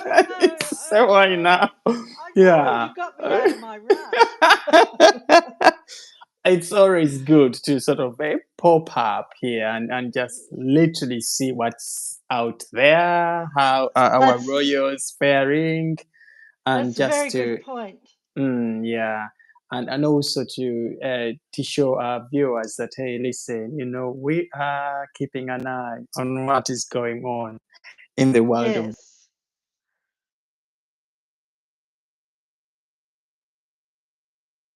no, So why now? I know, Yeah. you got me out of my rut. It's always good to sort of pop up here and just literally see what's out there, how are our That's royals faring, and that's a just very good to point. yeah, and also to show our viewers that hey, listen, we are keeping an eye on what is going on in the world of Yes.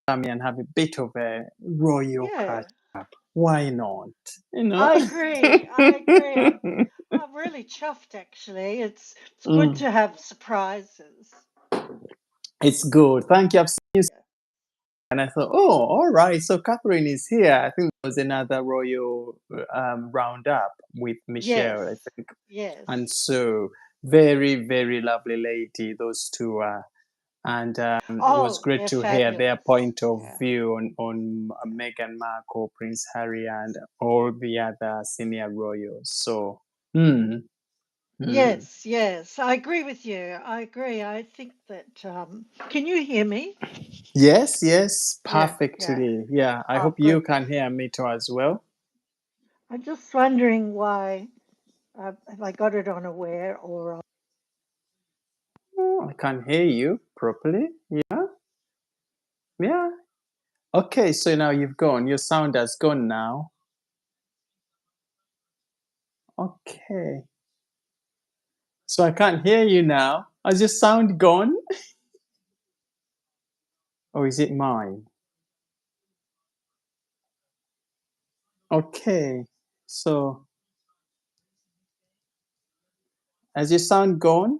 family and have a bit of a royal Yeah. catch up. Why not? You know. I agree. I agree. I'm really chuffed actually. It's good Mm, to have surprises. it's good. Thank you. I've seen you, Yeah. and I thought, oh, all right. So Catherine is here. I think there was another royal roundup with Yes. Michelle, I think. Yes. And so very, very lovely lady, those two are. And it was Oh, great they're to hear their fabulous. point of Yeah. view on Meghan Markle, Prince Harry, and all the other senior royals. So, mm, mm. Yes, yes. I agree with you. I agree. I think that can you hear me? Yes, yes, Yeah, yeah. perfectly. Yeah, I Oh, hope you good. can hear me too as well. I'm just wondering why have I got it on aware or Oh, I can hear you properly. Yeah, yeah. Okay, so now you've gone. Your sound has gone now. Okay. So I can't hear you now. Has your sound gone? Or is it mine? Okay. So has your sound gone?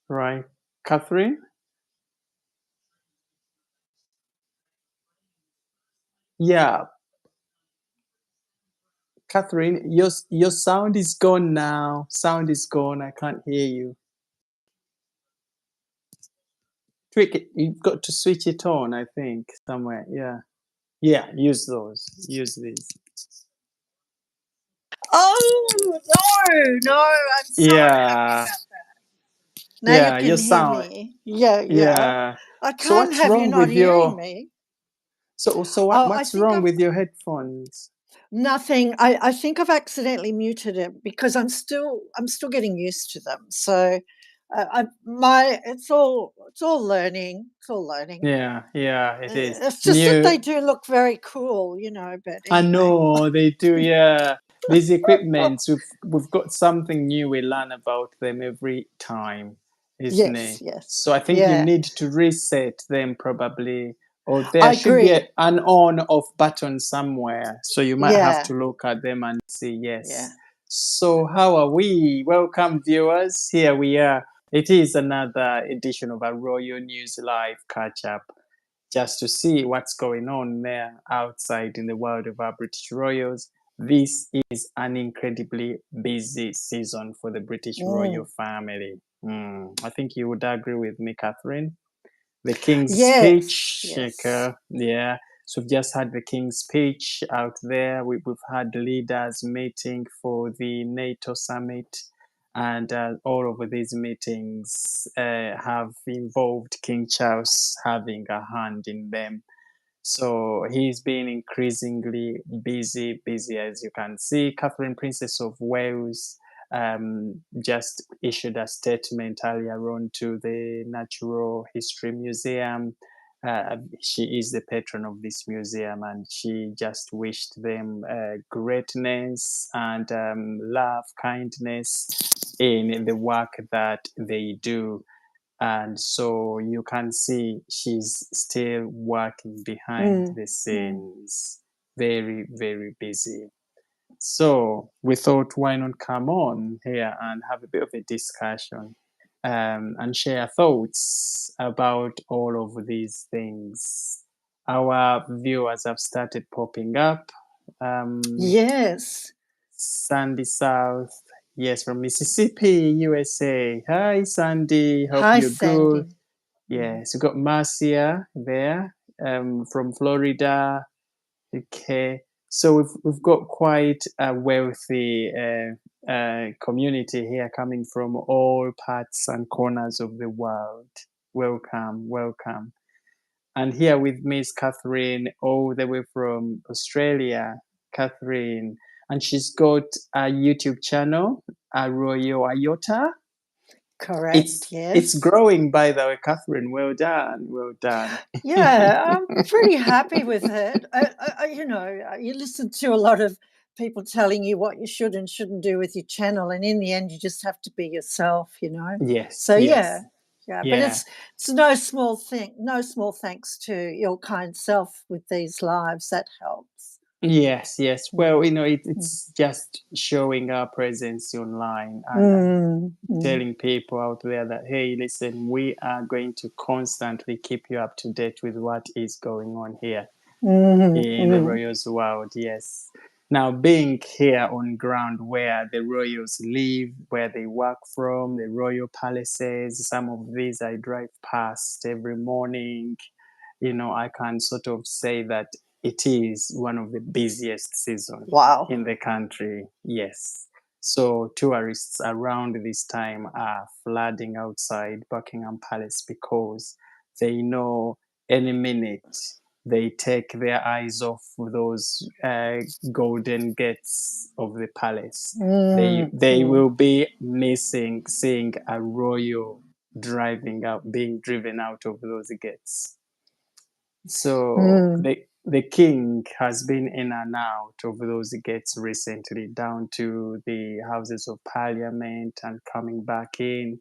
Right. Catherine? Yeah. Catherine, your sound is gone now. Sound is gone. I can't hear you. Tweak it. You've got to switch it on, I think, somewhere. Yeah. Yeah, use those. Use these. Oh no, I'm so happy Yeah. about that. Now you Yeah, can your hear sound. me. Yeah, yeah. Yeah. I So can't what's have you wrong not with hearing your me. so what Oh, I what's think wrong I've with your headphones? nothing. I think I've accidentally muted it because I'm still getting used to them. So it's all learning. It's all learning. Yeah, yeah, it is. It's just that New they do look very cool, but I anyway. know they do, yeah. These equipments, we've got something new we learn about them every time, isn't Yes, it? yes. So I think you Yeah. need to reset them probably, or there I should be agree. an on-off button somewhere. So you might have Yeah. to look at them and see Yeah. yes. So how are we? Welcome, viewers. Here we are. It is another edition of our Royal News Live catch up just to see what's going on there outside in the world of our British royals. This is an incredibly busy season for the British royal Mm. family. I think you would agree with me, Catherine. The King's Yes, speech, yes. yeah. So we've just had the King's speech out there. We've had the leaders meeting for the NATO summit, and all of these meetings have involved King Charles having a hand in them. So he's been increasingly busy as you can see. Catherine, Princess of Wales, just issued a statement earlier on to the Natural History Museum. She is the patron of this museum, and she just wished them greatness and love, kindness in the work that they do. And so you can see she's still working behind Mm. the Mm. scenes, very, very busy. So we thought, why not come on here and have a bit of a discussion and share thoughts about all of these things. Our viewers have started popping up. Um, Yes. Sandy South, yes, from Mississippi, USA. Hi, Sandy. Hope Hi, you're good. Sandy. Mm. Yes, we got Marcia there from Florida. Okay. So we've got quite a wealthy community here, coming from all parts and corners of the world. Welcome, welcome. And here with Miss Catherine, all the way from Australia, Catherine. And she's got a YouTube channel, Arroyo Ayota. Correct, It's yes. growing, by the way, Catherine. Well done, well done. Yeah, I'm pretty happy with it. You listen to a lot of people telling you what you should and shouldn't do with your channel, and in the end, you just have to be yourself, you know. Yes, So yes, yeah, but yeah. it's no small thing, no small thanks to your kind self with these lives. That helps. Yes, yes. Mm, Well, mm, it's just showing our presence online, and mm, mm, telling people out there that, hey, listen, we are going to constantly keep you up to date with what is going on here mm, in the mm. Royals world. Yes. Now, being here on ground where the Royals live, where they work from, the royal palaces, some of these I drive past every morning. I can sort of say that it is one of the busiest season Wow. in the country. Yes. So tourists around this time are flooding outside Buckingham Palace because they know any minute they take their eyes off those golden gates of the palace. Mm, They mm, will be missing seeing a royal being driven out of those gates. So mm. the king has been in and out of those gates recently, down to the Houses of Parliament and coming back in.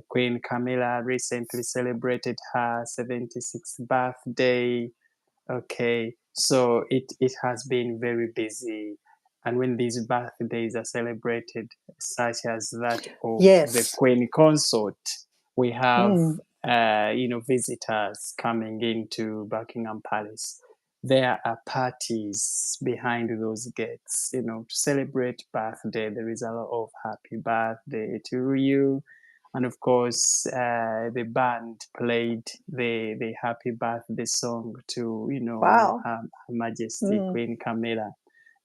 Queen Camilla recently celebrated her 76th birthday. Okay, so it has been very busy. And when these birthdays are celebrated, such as that of the Yes. Queen Consort, we have Mm. visitors coming into Buckingham Palace. There are parties behind those gates, to celebrate birthday. There is a lot of happy birthday to you, and of course, the band played the happy birthday song to, Wow. Her Majesty Mm, Queen Camilla,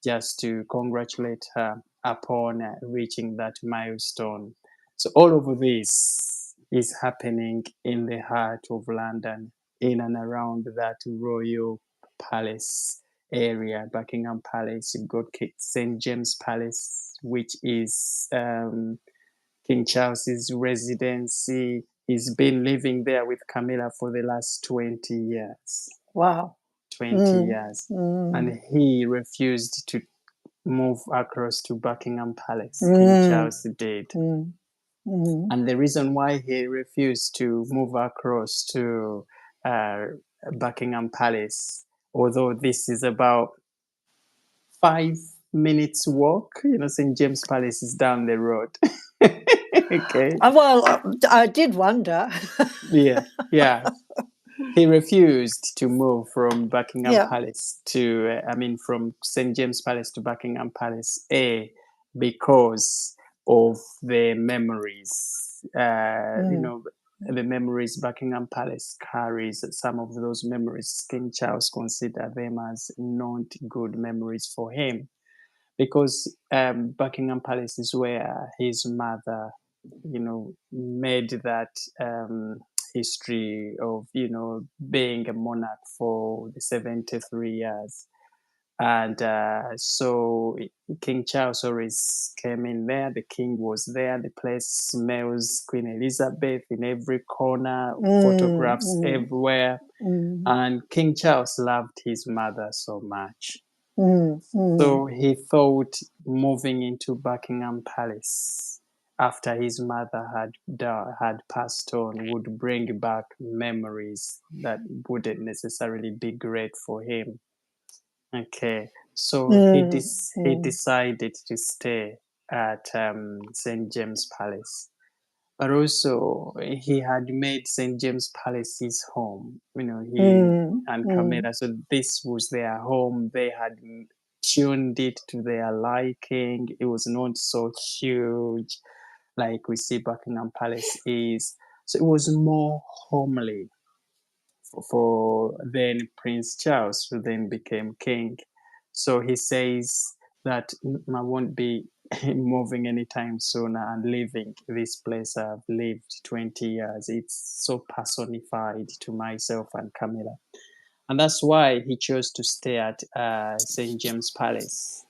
just to congratulate her upon reaching that milestone. So all of this is happening in the heart of London, in and around that royal palace area, Buckingham Palace. You've got St. James Palace, which is King Charles's residency. He's been living there with Camilla for the last 20 years. wow. 20 Mm, years. mm, And he refused to move across to Buckingham Palace. King mm, Charles did. mm, mm. And the reason why he refused to move across to uh, Buckingham Palace, although this is about 5 minutes walk, St. James Palace is down the road. Okay. I did wonder. Yeah, yeah. He refused to move from Buckingham Yeah. Palace to, from St. James Palace to Buckingham Palace, because of the memories. Mm, The memories Buckingham Palace carries, some of those memories, King Charles considered them as not good memories for him, because Buckingham Palace is where his mother, made that history of, being a monarch for the 73 years. And so King Charles always came in there. The king was there. The place smells Queen Elizabeth in every corner, mm, photographs mm, everywhere. mm, And King Charles loved his mother so much. mm, mm, So he thought moving into Buckingham Palace after his mother had passed on would bring back memories that wouldn't necessarily be great for him. Okay, so mm, he mm, decided to stay at St. James Palace. But also, he had made St. James Palace his home. He mm, and mm, Camilla. So this was their home. They had tuned it to their liking. It was not so huge like we see Buckingham Palace is. So it was more homely for then Prince Charles, who then became king. So he says that I won't be moving anytime soon and leaving this place I've lived 20 years. It's so personified to myself and Camilla. And that's why he chose to stay at St. James Palace.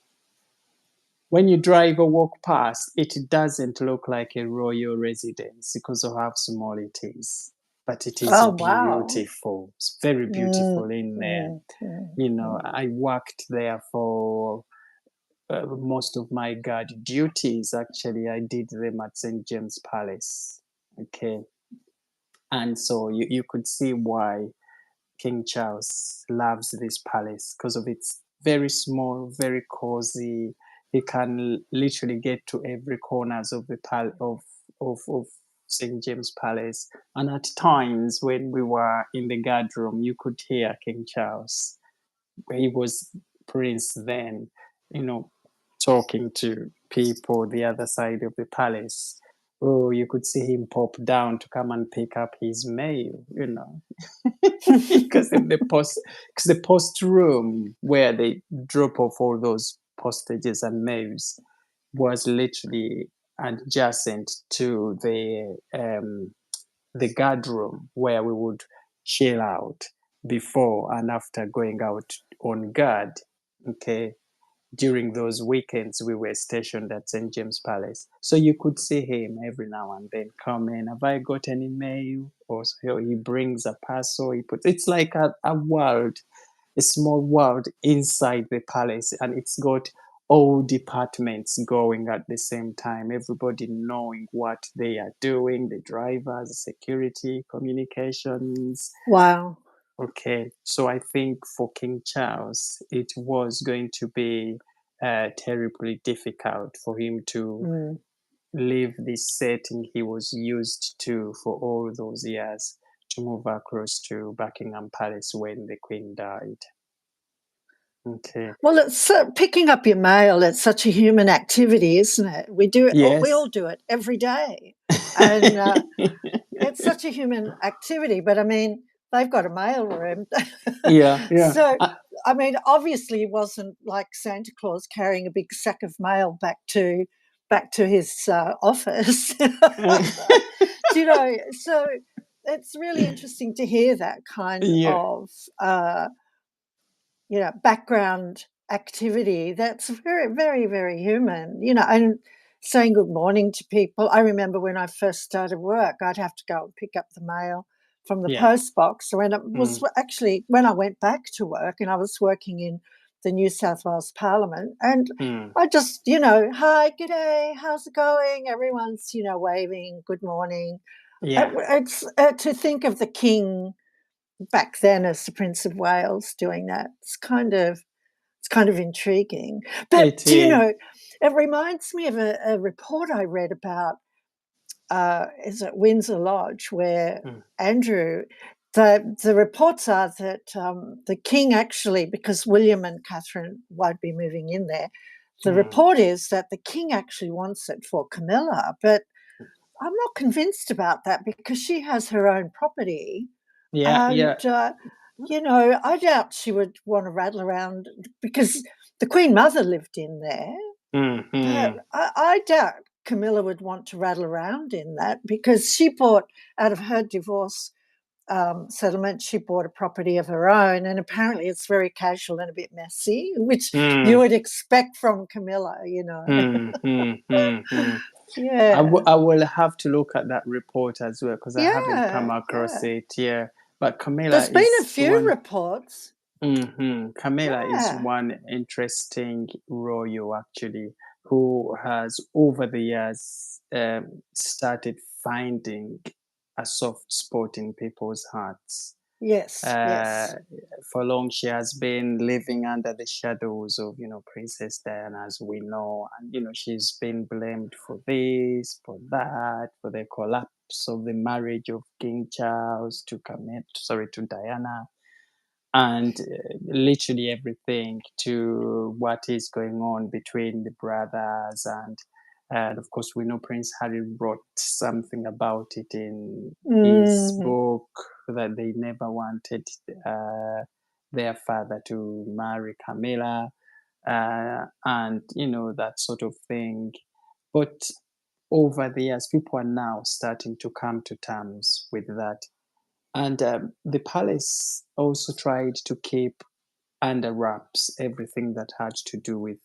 When you drive or walk past, it doesn't look like a royal residence because of how small it is. But it is Oh, wow. beautiful. It's very Mm, beautiful in there. mm, mm, You know, mm. I worked there for most of my guard duties. Actually, I did them at St. James Palace. Okay. And so you could see why King Charles loves this palace because of its very small, very cozy. He can literally get to every corners of the of St. James Palace. And at times when we were in the guard room, you could hear King Charles. He was prince then, you know, talking to people the other side of the palace. Oh, you could see him pop down to come and pick up his mail, you know, because the post room where they drop off all those postages and mails was literally adjacent to the guard room where we would chill out before and after going out on guard. Okay, during those weekends we were stationed at St. James Palace. So you could see him every now and then come in. Have I got any mail? Or so he brings a parcel, he puts it's like a world, a small world inside the palace, and it's got all departments going at the same time, everybody knowing what they are doing, the drivers, security, communications. Wow. Okay, so I think for King Charles, it was going to be terribly difficult for him to Mm. leave this setting he was used to for all those years to move across to Buckingham Palace when the Queen died. Okay. Well, it's picking up your mail. It's such a human activity, isn't it? We do it. We Yes. all do it every day, and it's such a human activity. But I mean, they've got a mail room, Yeah, yeah. so I mean, obviously, it wasn't like Santa Claus carrying a big sack of mail back to his office. Do you know? So it's really interesting to hear that kind Yeah, of background activity that's very, very, very human, and saying good morning to people. I remember when I first started work, I'd have to go and pick up the mail from the yeah. post box. So when it was Mm, actually when I went back to work and I was working in the New South Wales Parliament, and mm. I just, hi, g'day, how's it going? Everyone's, waving, good morning. Yeah, It's to think of the king back then as the Prince of Wales doing that. It's kind of intriguing. But it do you is. know, it reminds me of a report I read about is at Windsor Lodge where Mm, Andrew. The reports are that the king actually, because William and Catherine won't be moving in there, the mm. report is that the king actually wants it for Camilla. But I'm not convinced about that because she has her own property Yeah, and, yeah. I doubt she would wanna rattle around because the Queen Mother lived in there, but Mm-hmm. I doubt Camilla would want to rattle around in that because she bought out of her divorce, settlement, she bought a property of her own, and apparently it's very casual and a bit messy, which you Mm, would expect from Camilla. mm, mm, mm, mm. Yeah. I will have to look at that report as well because I haven't come Yeah, across yeah. it. Yeah, but Camilla There's been a is few one. reports. Camilla is Yeah. one interesting royal actually who has over the years started finding a soft spot in people's hearts. Yes, Uh, yes. for long, she has been living under the shadows of, Princess Diana, as we know, and she's been blamed for this, for that, for the collapse of the marriage of King Charles to to Diana, and literally everything to what is going on between the brothers. And of course we know Prince Harry wrote something about it in his Mhm. book that they never wanted uh, their father to marry Camilla. and that sort of thing. But over the years, people are now starting to come to terms with that. And the palace also tried to keep under wraps everything that had to do with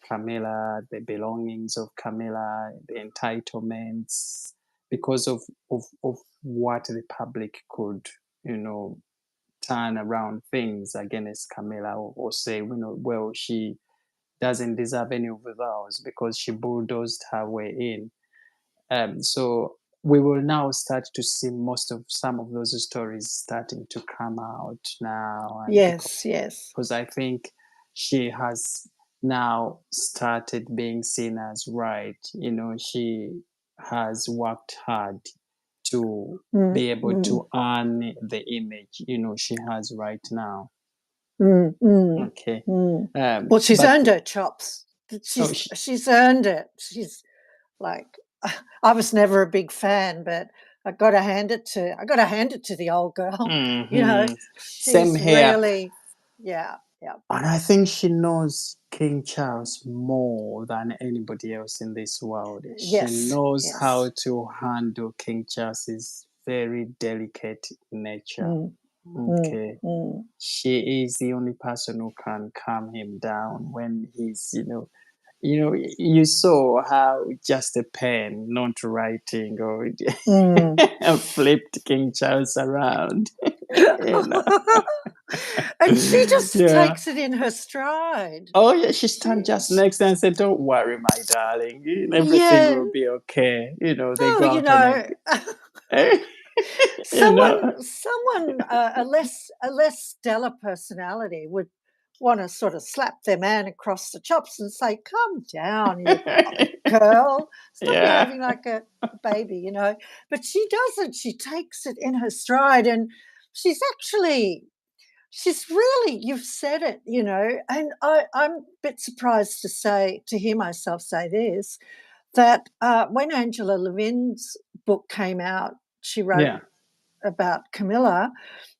Camilla, the belongings of Camilla, the entitlements, because of what the public could, turn around things against Camilla, or say, well, she doesn't deserve any of those because she bulldozed her way in. So we will now start to see some of those stories starting to come out now, and Yes, yes. because I think she has now started being seen as right. She has worked hard to be able to earn the image she has right now. Okay. Well, she's But earned her chops. She's earned it. She's like, I was never a big fan, but I got to hand it to the old girl. Same She's here. really, yeah. And I think she knows King Charles more than anybody else in this world. She knows how to handle King Charles's very delicate nature. Okay. She is the only person who can calm him down when he's, you saw how just a pen, not writing, or flipped King Charles around. And she just takes it in her stride. Oh yeah, she stand just next and said, "Don't worry, my darling. Everything will be okay." They go out and someone a less stellar personality would want to sort of slap their man across the chops and say, "Calm down, you girl. Stop behaving like a baby," But she doesn't. She takes it in her stride, and she's really, you've said it, and I'm a bit surprised to hear myself say this, that when Angela Levin's book came out, she wrote about Camilla.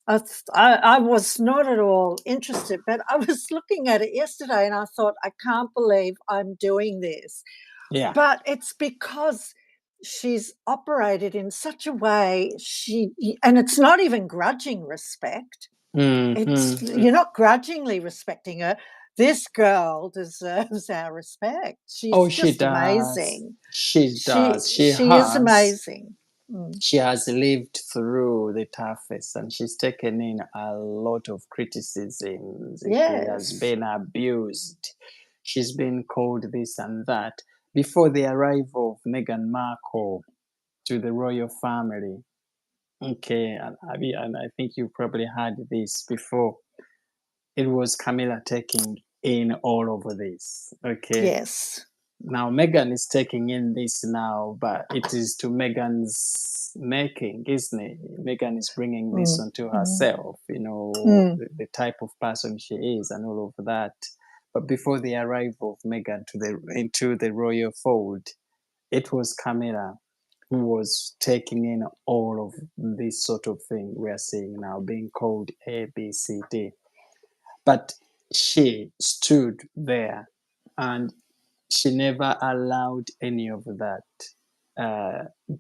I was not at all interested, but I was looking at it yesterday and I thought, I can't believe I'm doing this. Yeah. But it's because she's operated in such a way, and it's not even grudging respect. You're not grudgingly respecting her. This girl deserves our respect. She's just amazing. She does. She is amazing. She has lived through the toughest, and she's taken in a lot of criticisms. She has been abused. She's been called this and that. Before the arrival of Meghan Markle to the royal family, okay, and I think you probably heard this before. It was Camilla taking in all of this. Okay. Yes. Now Meghan is taking in this now, but it is to Meghan's making, isn't it? Meghan is bringing this onto herself, the type of person she is and all of that. But before the arrival of Meghan into the royal fold, it was Camilla who was taking in all of this sort of thing we are seeing now, being called A, B, C, D. But she stood there and she never allowed any of that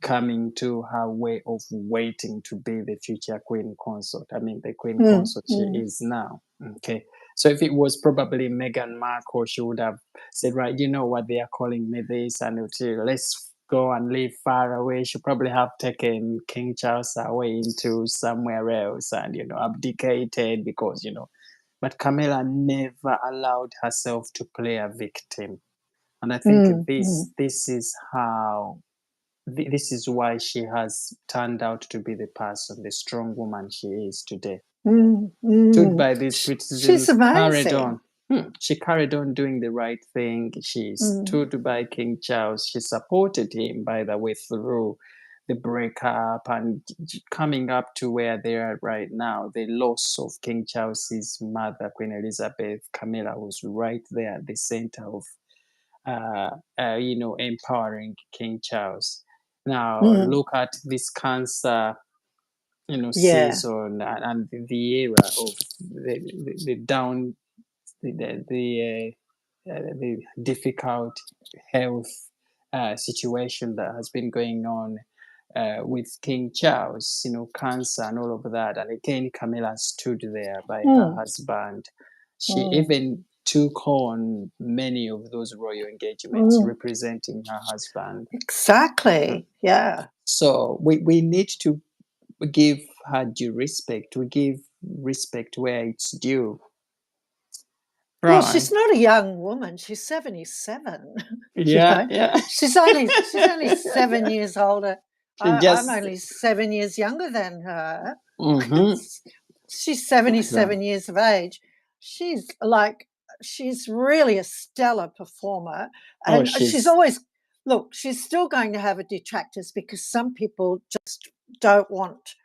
coming to her way of waiting to be the future queen consort. I mean, the queen consort she is now. Okay. So if it was probably Meghan Markle, she would have said, right, you know what, they are calling me this, and let's go and live far away. She probably have taken King Charles away into somewhere else and, abdicated because, but Camilla never allowed herself to play a victim. And I think this is why she has turned out to be the person, the strong woman she is today. Stood by these criticisms, she's amazing. carried on. She carried on doing the right thing. She stood by King Charles. She supported him, by the way, through the breakup and coming up to where they are right now. The loss of King Charles's mother, Queen Elizabeth, Camilla was right there at the center of empowering King Charles. Now look at this cancer, season and the era of the down, the the difficult health situation that has been going on with King Charles, cancer and all of that. And again, Camilla stood there by her husband. She even took on many of those royal engagements representing her husband. Exactly. Yeah. So we need to give her due respect. We give respect where it's due. Well, Right. she's not a young woman. She's 77. Yeah, yeah. She's only 7 years older. I'm Just only 7 years younger than her. mhm. She's 77 years of age. She's really a stellar performer. Oh, And she's always, look, she's still going to have a detractors because some people just don't want,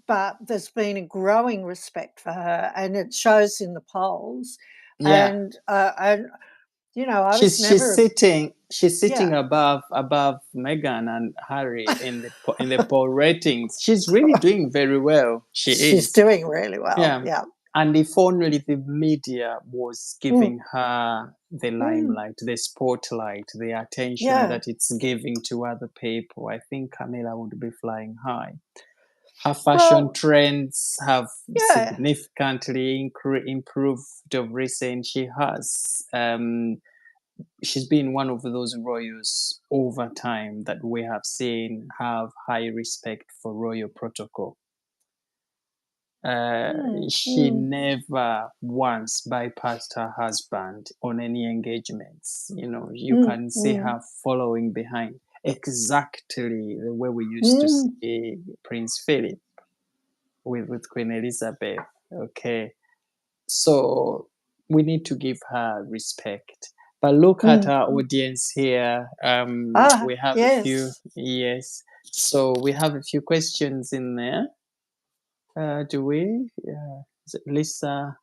but there's been a growing respect for her, and it shows in the polls. yeah. And I was She's never, sitting yeah, above Meghan and Harry in the poll ratings. She's really doing very well. She she's is. doing really well. Yeah. Yeah. And if only the media was giving her the limelight, the spotlight, the attention Yeah. that it's giving to other people, I think Camilla would be flying high. Her fashion trends have significantly improved of recent. She's been one of those royals over time that we have seen have high respect for royal protocol. She never once bypassed her husband on any engagements. You can see her following behind exactly the way we used to see Prince Philip with Queen Elizabeth. Okay, so we need to give her respect. But look at our audience here. We have a few, yes. So we have a few questions in there. Do we? Is it Lisa?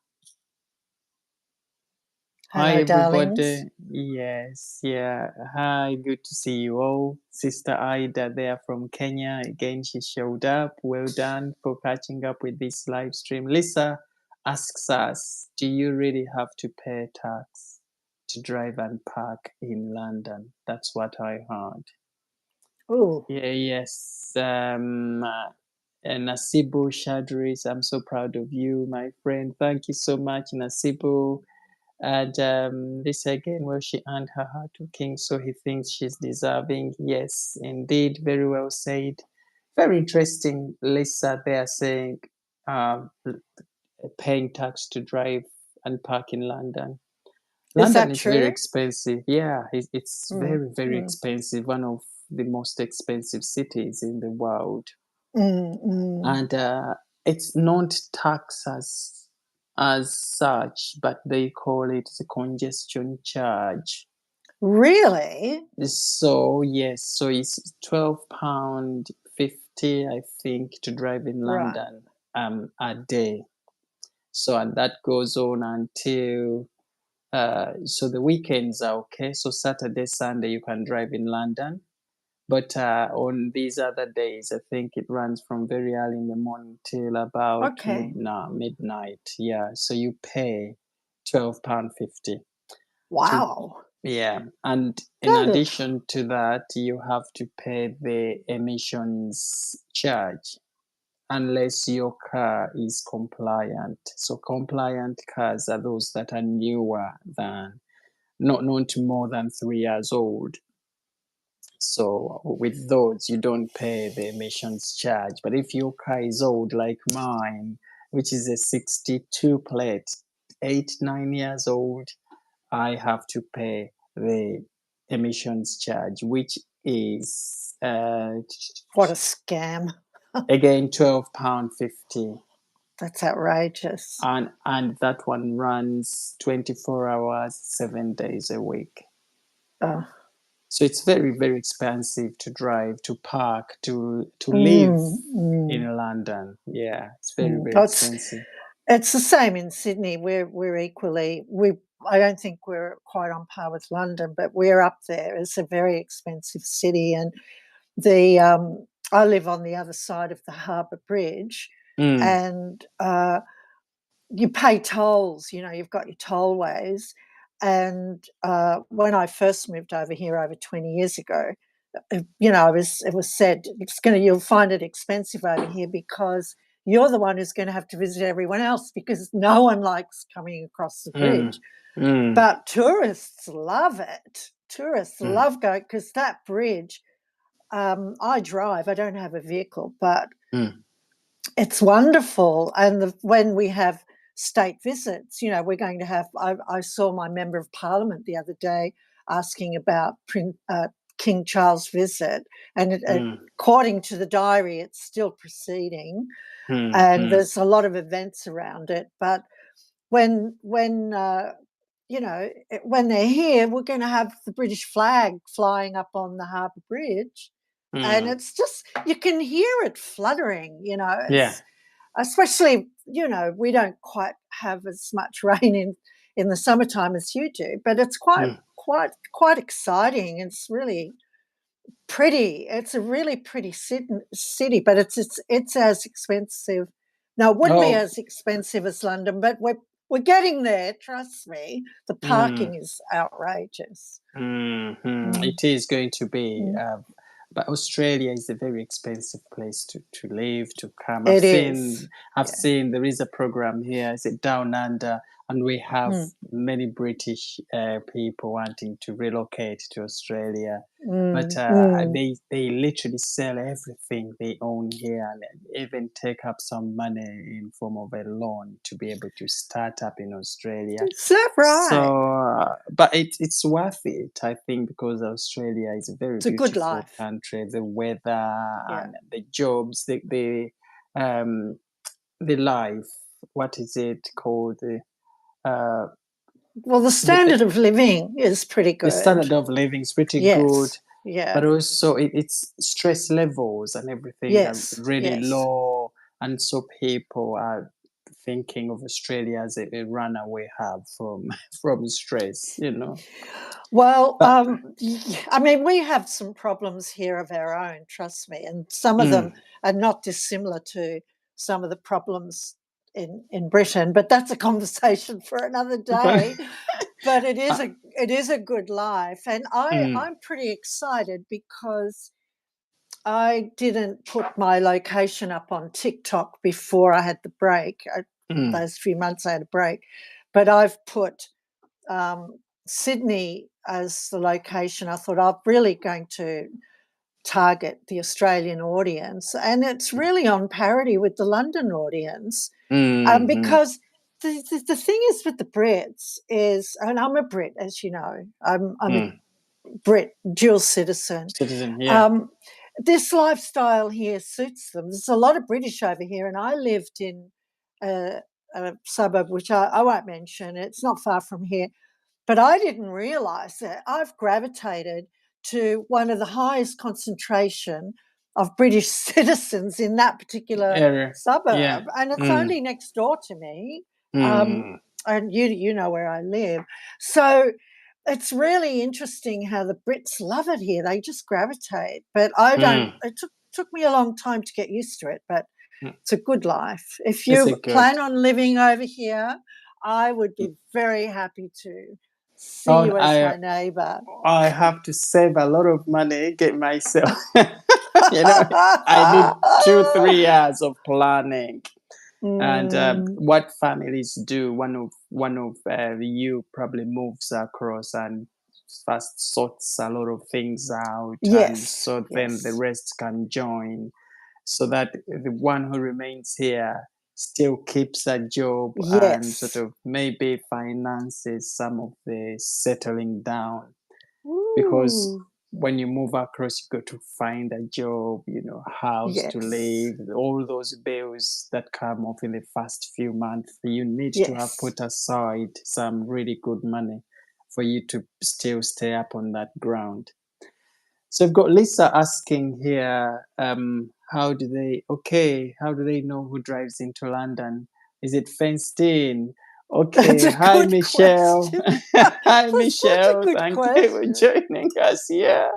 Hello, Hi, everybody. darlings. Yes, yeah. Hi, good to see you all. Sister Ida there from Kenya. Again, she showed up. Well done for catching up with this live stream. Lisa asks us, do you really have to pay tax to drive and park in London? That's what I heard. Oh. Yeah, yes. Nasibu Shadris, I'm so proud of you, my friend. Thank you so much, Nasibu. And this again, well, she earned her heart to King, so he thinks she's deserving. Yes, indeed, very well said. Very interesting, Lisa there saying paying tax to drive and park in London. London is very expensive. Yeah, it's very, very expensive. One of the most expensive cities in the world. And it's not taxed as such, but they call it the congestion charge. Really? So yes, so it's £12.50, I think, to drive in London a day. So and that goes on until so the weekends are okay. So Saturday, Sunday you can drive in London. But on these other days, I think it runs from very early in the morning till about midnight. Yeah, so you pay £12.50. Wow. Yeah, and in addition to that, you have to pay the emissions charge unless your car is compliant. So compliant cars are those that are newer than, not more than 3 years old. So with those, you don't pay the emissions charge. But if your car is old like mine, which is a 62 plate, 9 years old, I have to pay the emissions charge, which is what a scam. Again £12.50. That's outrageous. And that one runs 24 hours, 7 days a week. So it's very, very expensive to drive, to park, to live in London. Yeah, it's very, very expensive. It's the same in Sydney. We're equally, I don't think we're quite on par with London, but we're up there. It's a very expensive city, and I live on the other side of the Harbour Bridge, and you pay tolls. You've got your tollways, And when I first moved over here over 20 years ago, it was said you'll find it expensive over here because you're the one who's going to have to visit everyone else because no one likes coming across the bridge. But tourists love it. Tourists love going because that bridge. I drive. I don't have a vehicle, but it's wonderful. And when we have state visits, we're going to have. I saw my member of parliament the other day asking about King Charles' visit, and according to the diary, it's still proceeding, and there's a lot of events around it. But when they're here, we're going to have the British flag flying up on the Harbour Bridge, and it's just you can hear it fluttering. Especially we don't quite have as much rain in the summertime as you do, but it's quite exciting. It's really pretty. It's a really pretty city, but it's as expensive. No, it wouldn't be as expensive as London, but we're getting there. Trust me. The parking is outrageous. It is going to be. But Australia is a very expensive place to live, to come. I've seen there is a program here, is it Down Under, and we have many British people wanting to relocate to Australia. But they literally sell everything they own here and even take up some money in form of a loan to be able to start up in Australia. Is that right? So, but it's worth it, I think, because Australia is a very beautiful country. The weather and the jobs, the life. What is it called? Well, the standard of living is pretty good. The standard of living is pretty good. Yeah. But also it's stress levels and everything are really low. And so people are thinking of Australia as a runaway hub from stress, Well, I mean, we have some problems here of our own, trust me, and some of them are not dissimilar to some of the problems in Britain, but that's a conversation for another day. But it is a good life, and I'm pretty excited because I didn't put my location up on TikTok before I had the break. Those few months I had a break, but I've put Sydney as the location. I thought I'm really going to target the Australian audience, and it's really on parity with the London audience, because the thing is with the Brits is, and I'm a Brit, as you know, I'm a Brit, dual citizen. This lifestyle here suits them. There's a lot of British over here, and I lived in a suburb which I won't mention. It's not far from here. But I didn't realise that I've gravitated to one of the highest concentration of British citizens in that particular suburb, and it's only next door to me. And you know where I live, so it's really interesting how the Brits love it here. They just gravitate, but I don't. It took me a long time to get used to it, but it's a good life. If you plan on living over here, I would be very happy to see you as my neighbour. I have to save a lot of money, get myself. I need 2-3 years of planning. And what families do, one of you probably moves across and first sorts a lot of things out, and so then the rest can join, so that the one who remains here still keeps a job and sort of maybe finances some of the settling down. Because when you move across, you got to find a job, house to live, all those bills that come off in the first few months. You need to have put aside some really good money for you to still stay up on that ground. So I've got Lisa asking here, how do they know who drives into London? Is it fenced in? Okay, hi Michelle. Hi Michelle, thank you for joining us. Yeah.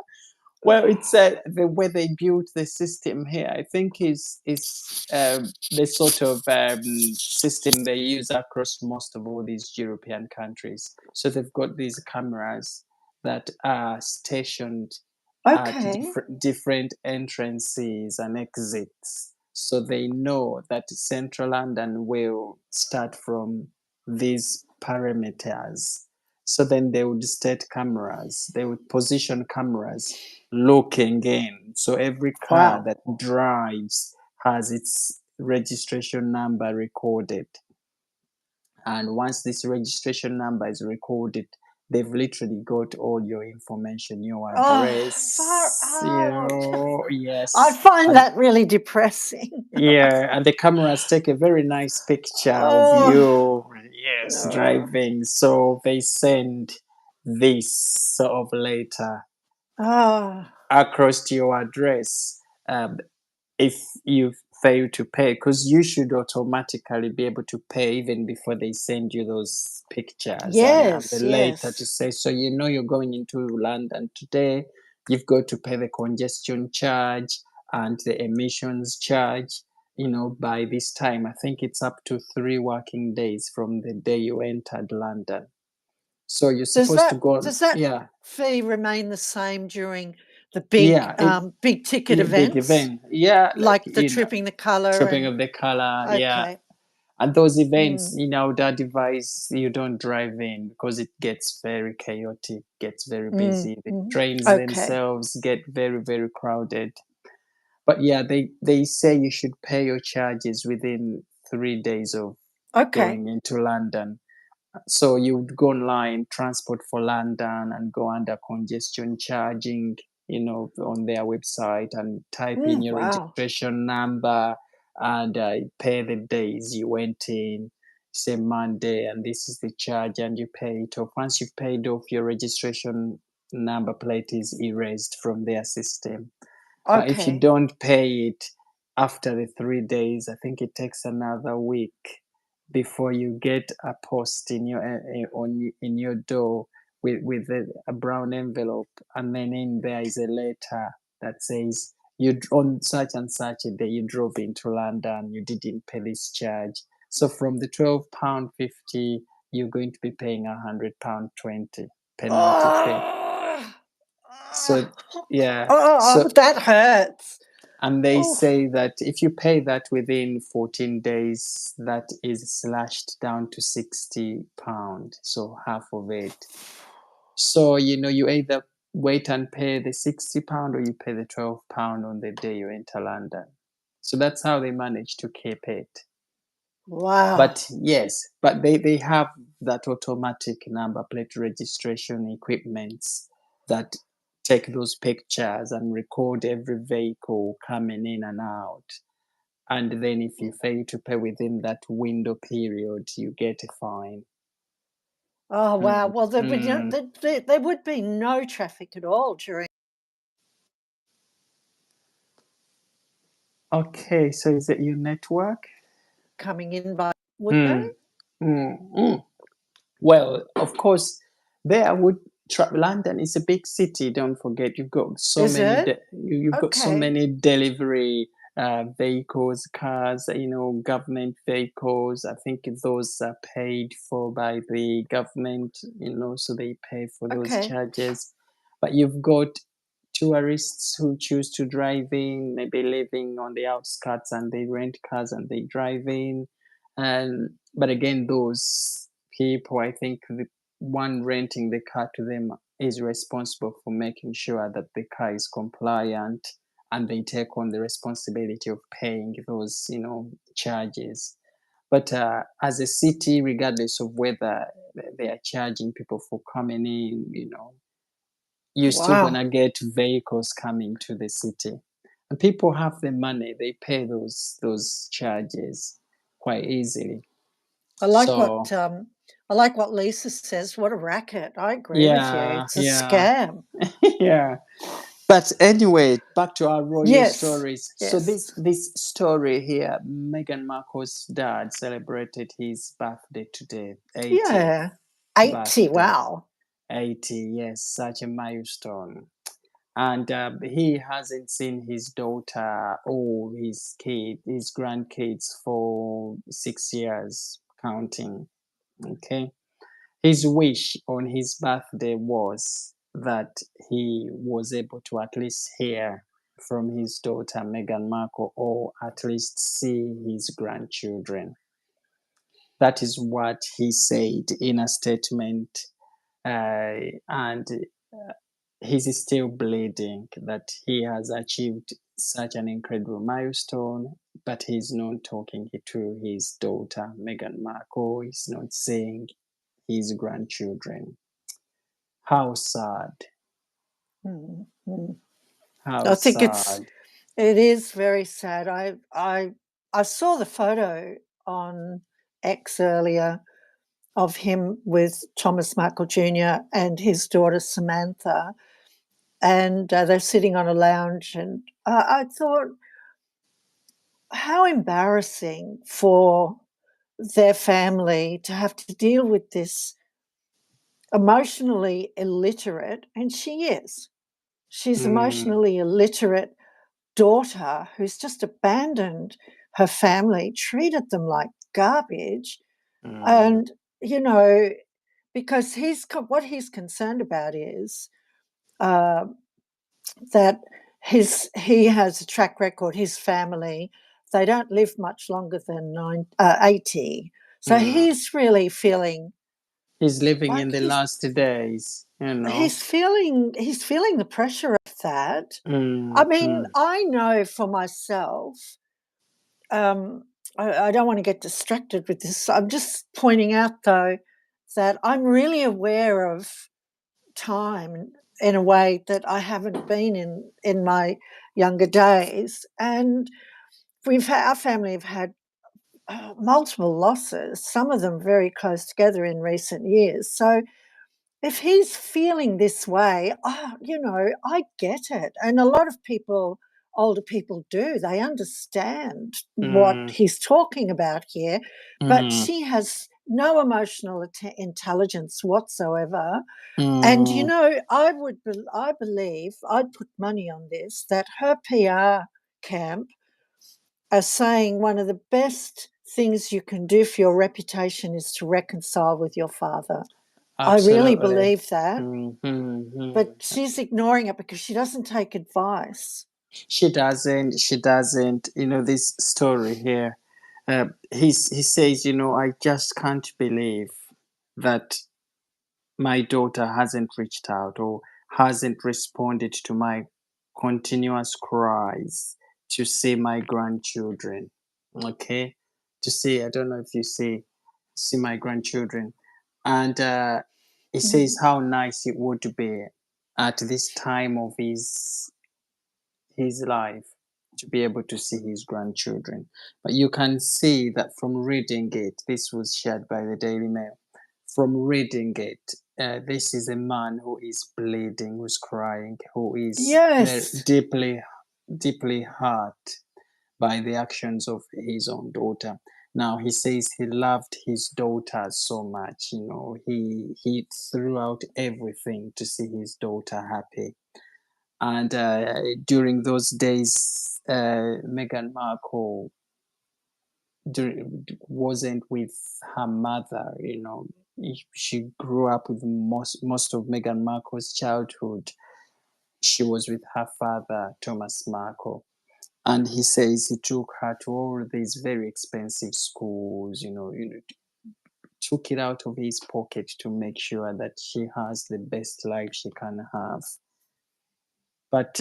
Well, it's the way they built the system here. I think is the sort of system they use across most of all these European countries. So they've got these cameras that are stationed at Okay. different entrances and exits. So they know that central London will start from these parameters. So then they would state cameras, they would position cameras looking in. So every car Wow. that drives has its registration number recorded. And once this registration number is recorded, they've literally got all your information, your Oh, far address, out. I yes. find And that really depressing. yeah, and the cameras take a very nice picture of Oh, you, yes, no. driving. So they send this sort of letter Oh, across to your address. If you fail to pay, because you should automatically be able to pay even before they send you those pictures and the yes, later to yes. say, so you know you're going into London today, you've got to pay the congestion charge and the emissions charge. By this time, I think it's up to 3 working days from the day you entered London. So you're Does supposed to that go, does that yeah, fee remain the same during the yeah, big ticket big events, event, yeah, like like the tripping the color tripping and of the color, yeah. okay. And those events, Mm, that device, you don't drive in because it gets very chaotic, gets very busy. The mm. trains Okay. themselves get very, very crowded. But yeah, they say you should pay your charges within 3 days of Okay. going into London. So you would go online, Transport for London, and go under congestion charging, on their website and type in your Wow. registration number and pay the days you went in, say Monday, and this is the charge, and you pay it off. Once you've paid off, your registration number plate is erased from their system. But if you Okay. don't pay it after the 3 days, I think it takes another week before you get a post in your door with a brown envelope, and then in there is a letter that says you on such and such a day you drove into London, you didn't pay this charge. So from the £12.50, you're going to be paying £100.20 penalty fee. Oh, So yeah, oh, so that hurts. and they Oh, say that if you pay that within 14 days, that is slashed down to £60, so half of it. So, you either wait and pay the £60 or you pay the £12 on the day you enter London. So that's how they manage to keep it. wow. But yes, but they have that automatic number plate registration equipments that take those pictures and record every vehicle coming in and out. And then if you fail to pay within that window period, you get a fine. Oh, wow. Mm, Well, mm. there would be no traffic at all during Okay, so is it your network? coming in by, would they? Mm, mm. Well, of course, there would London is a big city. Don't forget, you've got so Is many. it? You've got so Okay. many delivery vehicles, cars. Government vehicles. I think those are paid for by the government. So they pay for those Okay. charges. But you've got tourists who choose to drive in, maybe living on the outskirts, and they rent cars and they drive in. And but again, those people, I think the one renting the car to them is responsible for making sure that the car is compliant, and they take on the responsibility of paying those charges. But as a city, regardless of whether they are charging people for coming in, you're still Wow. gonna get vehicles coming to the city, and people have the money, they pay those charges quite easily. I like what So I like what Lisa says. What a racket. I agree with you. yeah, It's a yeah. scam. Yeah, but anyway, back to our royal Yes. stories. So Yes. this story here, Meghan Markle's dad celebrated his birthday today, 80th Yeah. 80. birthday. Wow. 80, yes, such a milestone. and he hasn't seen his daughter or his grandkids for 6 years counting. Okay, his wish on his birthday was that he was able to at least hear from his daughter Meghan Markle, or at least see his grandchildren. That is what he said in a statement, and he's still bleeding that he has achieved such an incredible milestone, but he's not talking to his daughter Meghan Markle. He's not seeing his grandchildren. How sad! Mm-hmm. How I think sad! it is very sad. I saw the photo on X earlier of him with Thomas Markle Jr. and his daughter Samantha, and they're sitting on a lounge. And I thought, how embarrassing for their family to have to deal with this emotionally illiterate, and she is. She's Mm, emotionally illiterate daughter who's just abandoned her family, treated them like garbage. mm, And, you know, because what he's concerned about is uh, that he has a track record, his family, they don't live much longer than 80. So mm. he's really feeling He's living in like the last days, you know. he's feeling the pressure of that. I Mm, mean, mm, I know for myself, um, I don't want to get distracted with this. I'm just pointing out, though, that I'm really aware of time in a way that I haven't been in my younger days. And our family have had multiple losses, some of them very close together in recent years. So if he's feeling this way, I get it. And a lot of people, older people do, they understand what mm, he's talking about here. But mm, she has no emotional intelligence whatsoever. And, mm. I believe, I'd put money on this, that her PR camp are saying one of the best things you can do for your reputation is to reconcile with your father. I really Absolutely. believe that, Mm, mm, but mm. she's ignoring it because she doesn't take advice. She doesn't. She doesn't. You know, this story here. He says, you know, I just can't believe that my daughter hasn't reached out or hasn't responded to my continuous cries to see my grandchildren. Okay, to see. I don't know if you see my grandchildren, and he says Mm. how nice it would be at this time of his life to be able to see his grandchildren. But you can see that from reading it, this was shared by the Daily Mail. From reading it, this is a man who is bleeding, who's crying, who is very Yes. deeply hurt by the actions of his own daughter. Now he says he loved his daughter so much, you know, he threw out everything to see his daughter happy. And during those days, Meghan Markle wasn't with her mother. You know, she grew up with most of Meghan Markle's childhood. She was with her father, Thomas Markle, and he says he took her to all these very expensive schools. Took it out of his pocket to make sure that she has the best life she can have. But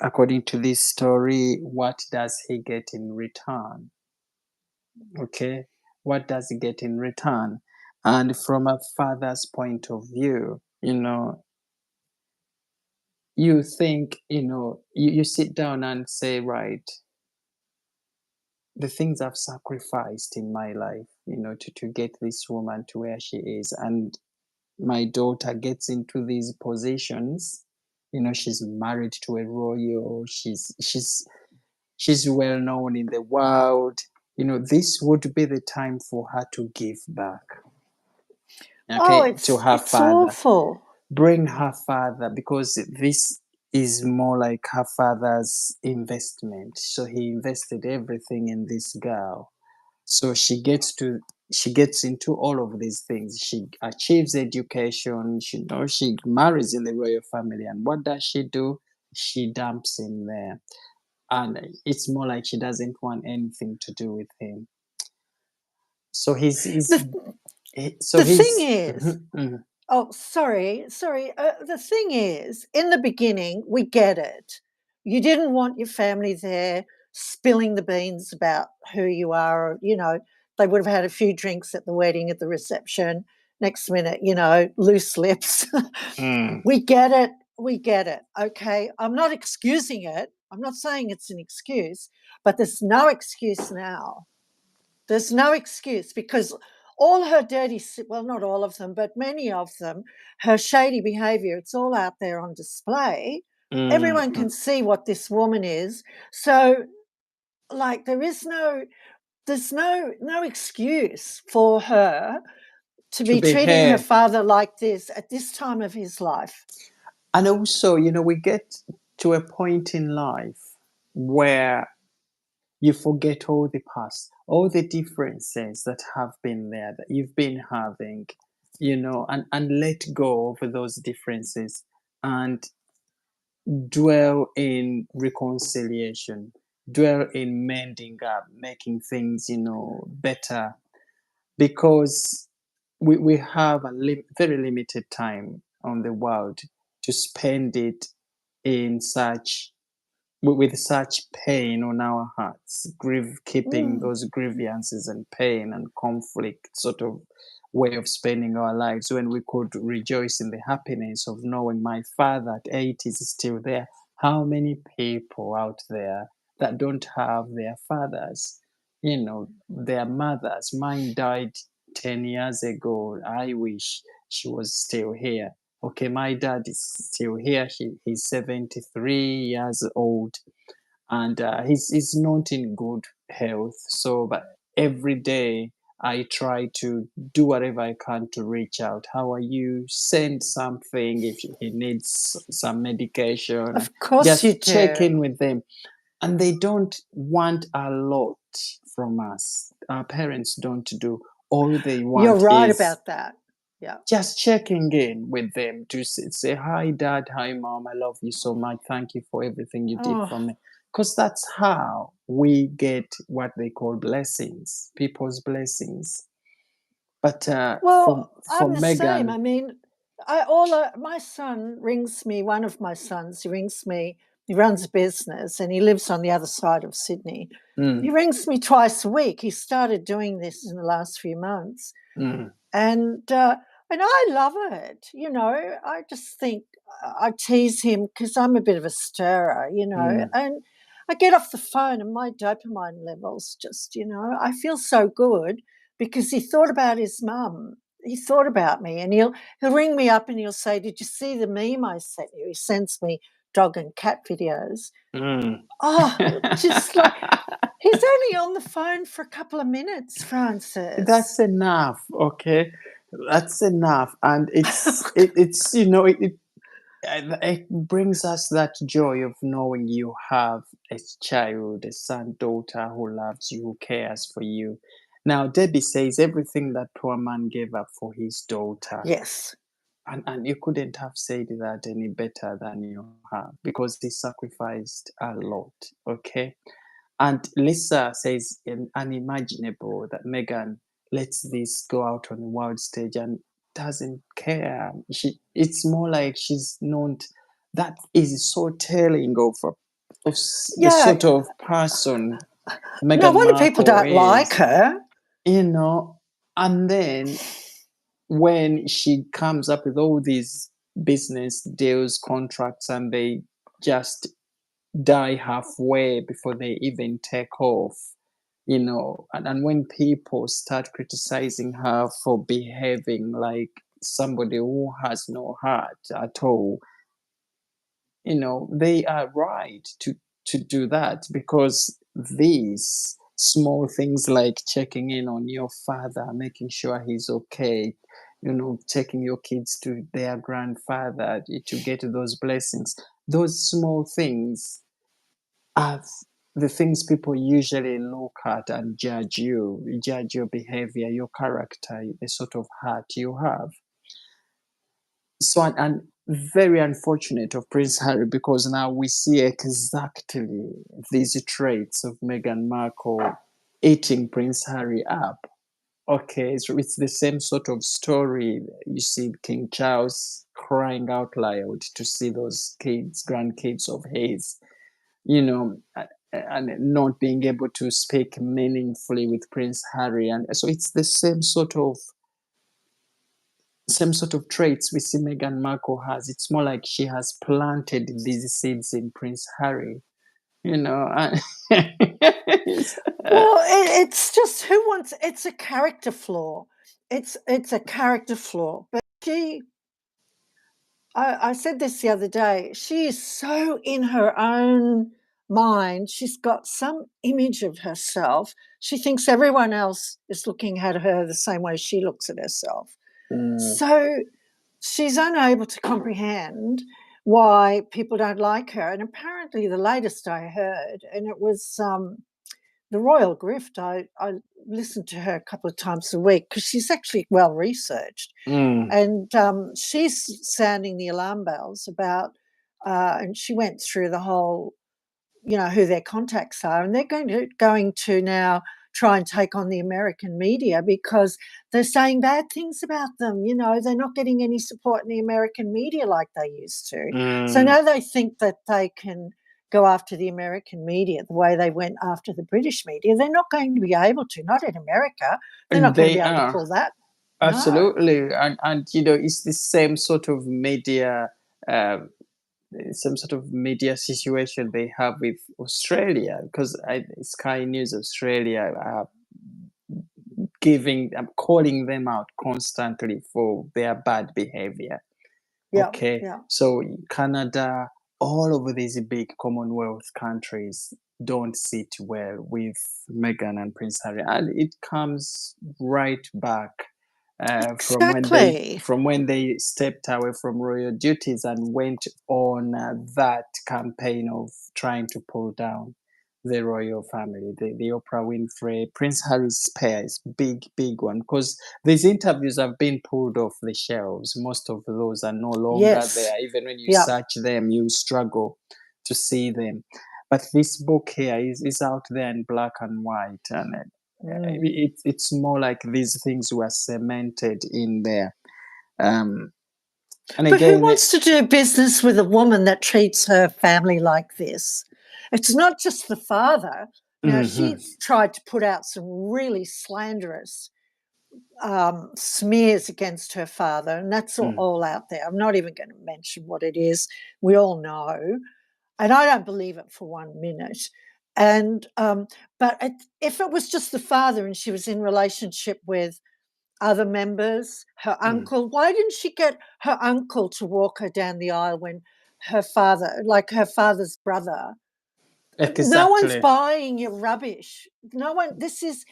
according to this story, what does he get in return? Okay, what does he get in return? And from a father's point of view, you think, you sit down and say, right, the things I've sacrificed in my life, to get this woman to where she is, and my daughter gets into these positions. She's married to a royal. She's well known in the world. This would be the time for her to give back. Oh, Okay, to her it's father. awful. Bring her father, because this is more like her father's investment. So he invested everything in this girl. So she gets into all of these things. She achieves education. She marries in the royal family. And what does she do? She dumps him there. And it's more like she doesn't want anything to do with him. So The, the thing he's is, oh, sorry. The thing is, in the beginning, we get it. You didn't want your family there spilling the beans about who you are. They would have had a few drinks at the wedding, at the reception. Next minute, loose lips. mm, We get it. We get it. Okay. I'm not excusing it. I'm not saying it's an excuse, but there's no excuse now. There's no excuse because all her dirty, well, not all of them, but many of them, her shady behavior, it's all out there on display. Everyone can see what this woman is. So, like, there's no excuse for her to to be be treating her here. father like this at this time of his life. And also, we get to a point in life where you forget all the past, all the differences that have been there, that you've been having, and let go of those differences and dwell in reconciliation, dwell in mending up, making things, better. Because we have a very limited time on the world to spend it in such with such pain on our hearts, keeping those grievances and pain and conflict sort of way of spending our lives, when we could rejoice in the happiness of knowing my father at 80 is still there. How many people out there that don't have their fathers, their mothers? Mine died 10 years ago. I wish she was still here. Okay, my dad is still here. He's 73 years old, and he's not in good health. So, but every day I try to do whatever I can to reach out. How are you? Send something if he needs some medication, and Of course you just check do. in with them. And they don't want a lot from us. Our parents don't do. All they You're want right is about that. Yeah. just checking in with them to say, hi, dad, hi, mom, I love you so much. Thank you for everything you did Oh, for me. Because that's how we get what they call blessings, people's blessings. But for, well, for I'm the same. Meghan, I mean, my son rings me. One of my sons, he rings me. He runs a business and he lives on the other side of Sydney. He mm, rings me twice a week. He started doing this in the last few months, mm, and I love it. I just think I tease him because I'm a bit of a stirrer, mm, and I get off the phone and my dopamine levels just, I feel so good because he thought about his mum. He thought about me, and he'll ring me up and he'll say, "Did you see the meme I sent you?" He sends me dog and cat videos. mm. Oh, just like he's only on the phone for a couple of minutes, That's Francis. enough, okay? That's enough. And it's it brings us that joy of knowing you have a child, a son, daughter who loves you, who cares for you. Now, Debbie says everything that poor man gave up for his daughter. Yes. And you couldn't have said that any better than you have, because he sacrificed a lot, okay? And Lisa says, unimaginable that Meghan lets this go out on the world stage and doesn't care. It's more like she's not. That is so telling of the Yeah. sort of person No Meghan wonder people Markle don't like is, her. you know. And then when she comes up with all these business deals, contracts, and they just die halfway before they even take off, and when people start criticizing her for behaving like somebody who has no heart at all, they are right to do that, because these small things like checking in on your father, making sure he's okay, taking your kids to their grandfather to get those blessings, those small things are the things people usually look at and judge your behavior, your character, the sort of heart you have. So, and very unfortunate of Prince Harry, because now we see exactly these traits of Meghan Markle eating Prince Harry up. Okay, so it's the same sort of story. You see King Charles crying out loud to see those kids, grandkids of his, and not being able to speak meaningfully with Prince Harry. And so it's the same sort of traits we see Meghan Markle has. It's more like she has planted these seeds in Prince Harry, you know. Well, it's just who wants. It's a character flaw. It's a character flaw. But I said this the other day. She is so in her own mind. She's got some image of herself. She thinks everyone else is looking at her the same way she looks at herself. So she's unable to comprehend why people don't like her. And apparently, the latest I heard, and it was the Royal Grift. I listened to her a couple of times a week because she's actually well researched. And she's sounding the alarm bells about, and she went through the whole, who their contacts are, and they're going to now try and take on the American media because they're saying bad things about them. They're not getting any support in the American media like they used to. So now they think that they can go after the American media the way they went after the British media. They're not going to be able to, not in America. They're not going to They be able to are. pull that. Absolutely. And it's the same sort of media, some sort of media situation they have with Australia, because Sky News Australia are calling them out constantly for their bad behavior. Yeah, Okay, yeah. so Canada, all over these big Commonwealth countries don't sit well with Meghan and Prince Harry, and it comes right back Exactly. from when they stepped away from royal duties and went on that campaign of trying to pull down the royal family, the Oprah Winfrey, Prince Harry's pair is big one, because these interviews have been pulled off the shelves. Most of those are no longer Yes. there. Even when you Yeah. search them, you struggle to see them. But this book here is out there in black and white, and it's more like these things were cemented in there. And But who again, wants to do business with a woman that treats her family like this? It's not just the father. Now, she's tried to put out some really slanderous smears against her father, and that's all out there. I'm not even going to mention what it is. We all know. And I don't believe it for 1 minute. And but if it was just the father and she was in relationship with other members, her uncle, why didn't she get her uncle to walk her down the aisle when her father's brother? No one's exactly. buying your rubbish. No one. This is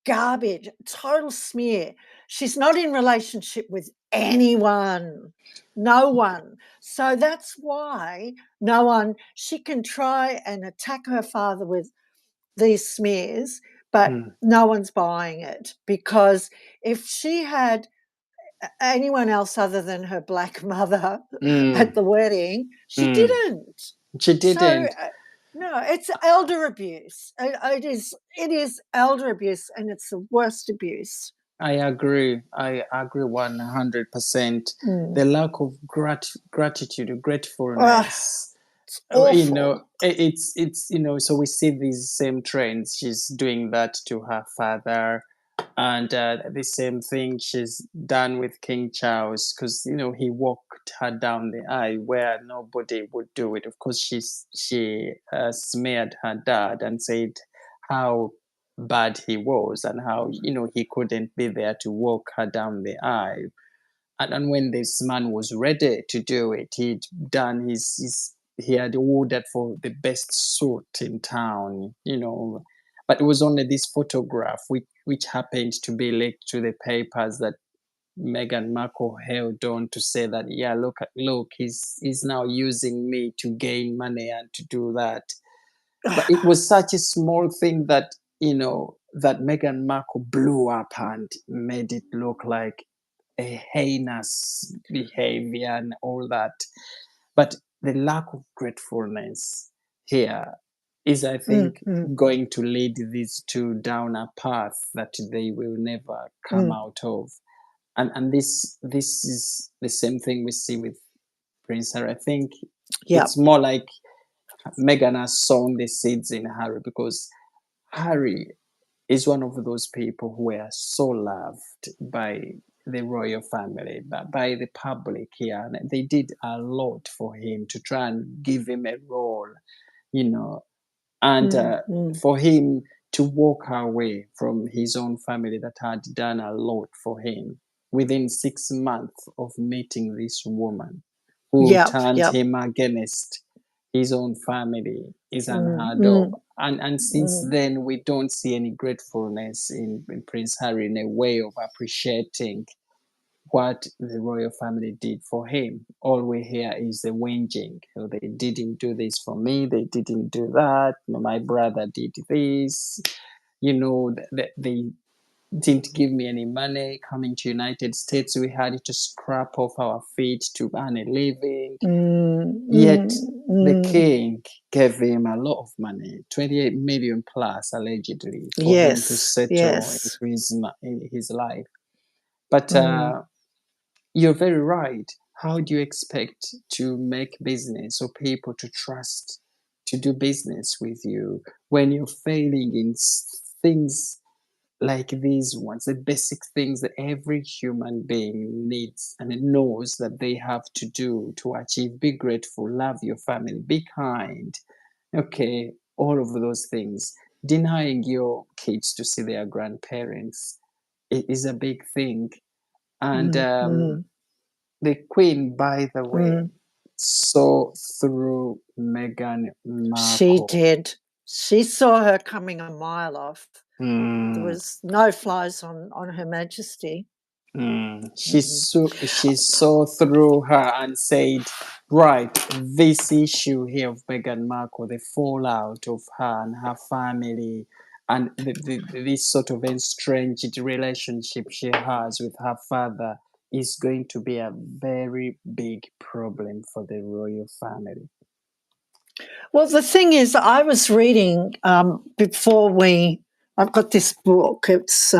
garbage, total smear. She's not in relationship with anyone, no one. So that's why no one, she can try and attack her father with these smears, but no one's buying it, because if she had anyone else other than her black mother at the wedding, she didn't. She So didn't. no, it's elder abuse. It is elder abuse, and it's the worst abuse. I agree. I agree 100%. Mm. The lack of gratitude, Ugh, gratefulness. it's awful. It's so we see these same trends. She's doing that to her father, and the same thing she's done with King Charles, because he walked her down the aisle where nobody would do it. Of course, she smeared her dad and said how bad he was, and how he couldn't be there to walk her down the aisle. And when this man was ready to do it, he'd done he had ordered for the best suit in town, but it was only this photograph which happened to be leaked to the papers that Meghan Markle held on to say that, yeah, look, he's now using me to gain money and to do that. But it was such a small thing that, that Meghan Markle blew up and made it look like a heinous behavior and all that. But the lack of gratefulness here is, I think, going to lead these two down a path that they will never come out of. And this is the same thing we see with Prince Harry. I think it's more like Meghan has sown the seeds in Harry, because Harry is one of those people who were so loved by the royal family, by the public here. And they did a lot for him to try and give him a role, and for him to walk away from his own family that had done a lot for him within 6 months of meeting this woman who turned him against his own family is unheard of. And since then, we don't see any gratefulness in Prince Harry in a way of appreciating what the royal family did for him. All we hear is the whinging. Oh, they didn't do this for me. They didn't do that. My brother did this. They didn't give me any money. Coming to United States, we had to scrap off our feet to earn a living. Yet the king gave him a lot of money, 28 million plus, allegedly, for him to settle into his life. But you're very right. How do you expect to make business or people to trust to do business with you when you're failing in things like these ones, the basic things that every human being needs and knows that they have to do to achieve? Be grateful, love your family, be kind. Okay, all of those things. Denying your kids to see their grandparents is a big thing. And the Queen, by the way, saw through Meghan Markle. She did. She saw her coming a mile off. There was no flies on Her Majesty. She saw through her and said, right, this issue here of Meghan Markle, the fallout of her and her family, and this sort of estranged relationship she has with her father is going to be a very big problem for the royal family. Well, the thing is, I was reading I've got this book. It's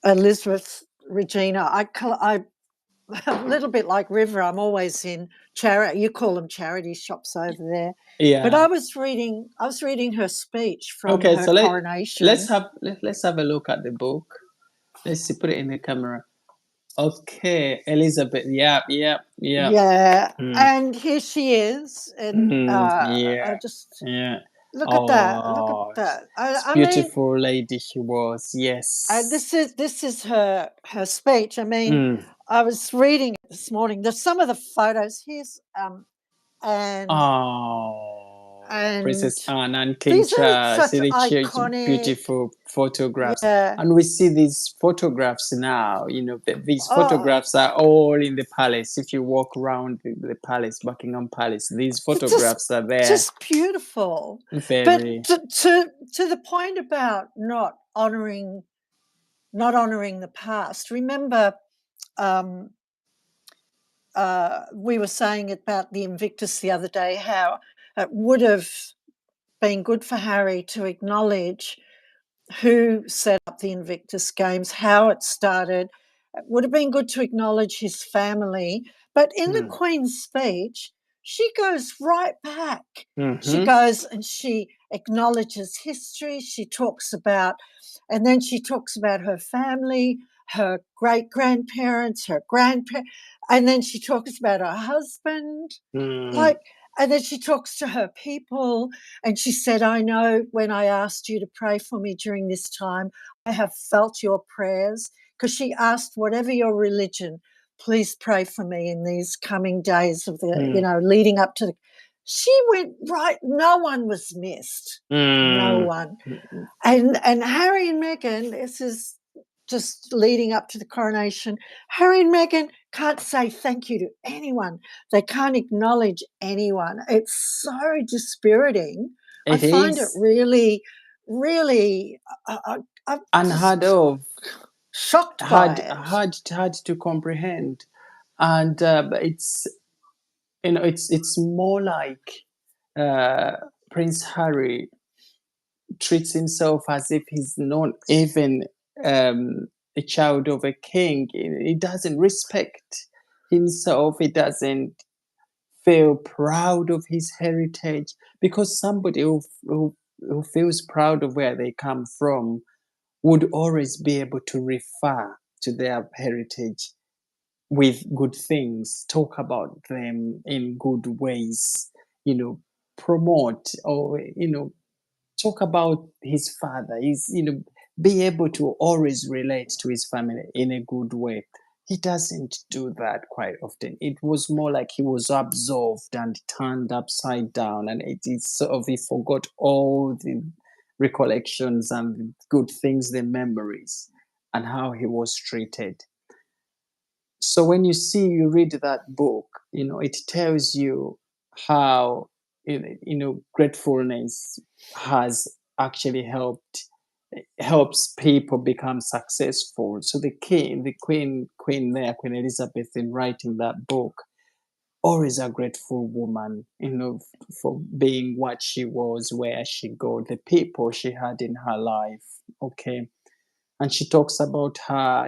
Elizabeth Regina. I a little bit like River. I'm always in charity. You call them charity shops over there. Yeah. But I was reading her speech from her coronation. Let's have a look at the book. Let's see. Put it in the camera. Okay, Elizabeth. Yeah. And here she is, and I just look at that. Look at that. Beautiful lady she was. Yes. This is her speech. I mean, I was reading it this morning. There's some of the photos. Here's Princess Anne and King Charles. See the iconic, beautiful photographs. And we see these photographs now. These photographs are all in the palace. If you walk around the palace, Buckingham Palace, these photographs are there. Just beautiful. Very. But to the point about not honouring the past. Remember, we were saying about the Invictus the other day, how it would have been good for Harry to acknowledge who set up the Invictus Games, how it started. It would have been good to acknowledge his family. But in the Queen's speech, she goes right back. She goes and she acknowledges history. She talks about, and then she talks about her family, her great-grandparents, her grandparents, and then she talks about her husband. And then she talks to her people, and she said, I know when I asked you to pray for me during this time, I have felt your prayers, because she asked, whatever your religion, please pray for me in these coming days of the, leading up to the. She went right. No one was missed. No one. And Harry and Meghan, this is just leading up to the coronation. Harry and Meghan can't say thank you to anyone. They can't acknowledge anyone. It's so dispiriting. I It find it is really, really, I'm unheard just of, shocked by hard, it. hard, hard to comprehend, and it's it's more like Prince Harry treats himself as if he's not even a child of a king. He doesn't respect himself. He doesn't feel proud of his heritage, because somebody who feels proud of where they come from would always be able to refer to their heritage with good things, talk about them in good ways, promote, or talk about his father. He's, be able to always relate to his family in a good way. He doesn't do that quite often. It was more like he was absolved and turned upside down, and it is sort of, he forgot all the recollections and the good things, the memories, and how he was treated. So when you read that book, it tells you how, gratefulness has actually helps people become successful. So the queen there, Queen Elizabeth, in writing that book, always a grateful woman, for being what she was, where she go, the people she had in her life. Okay. And she talks about her,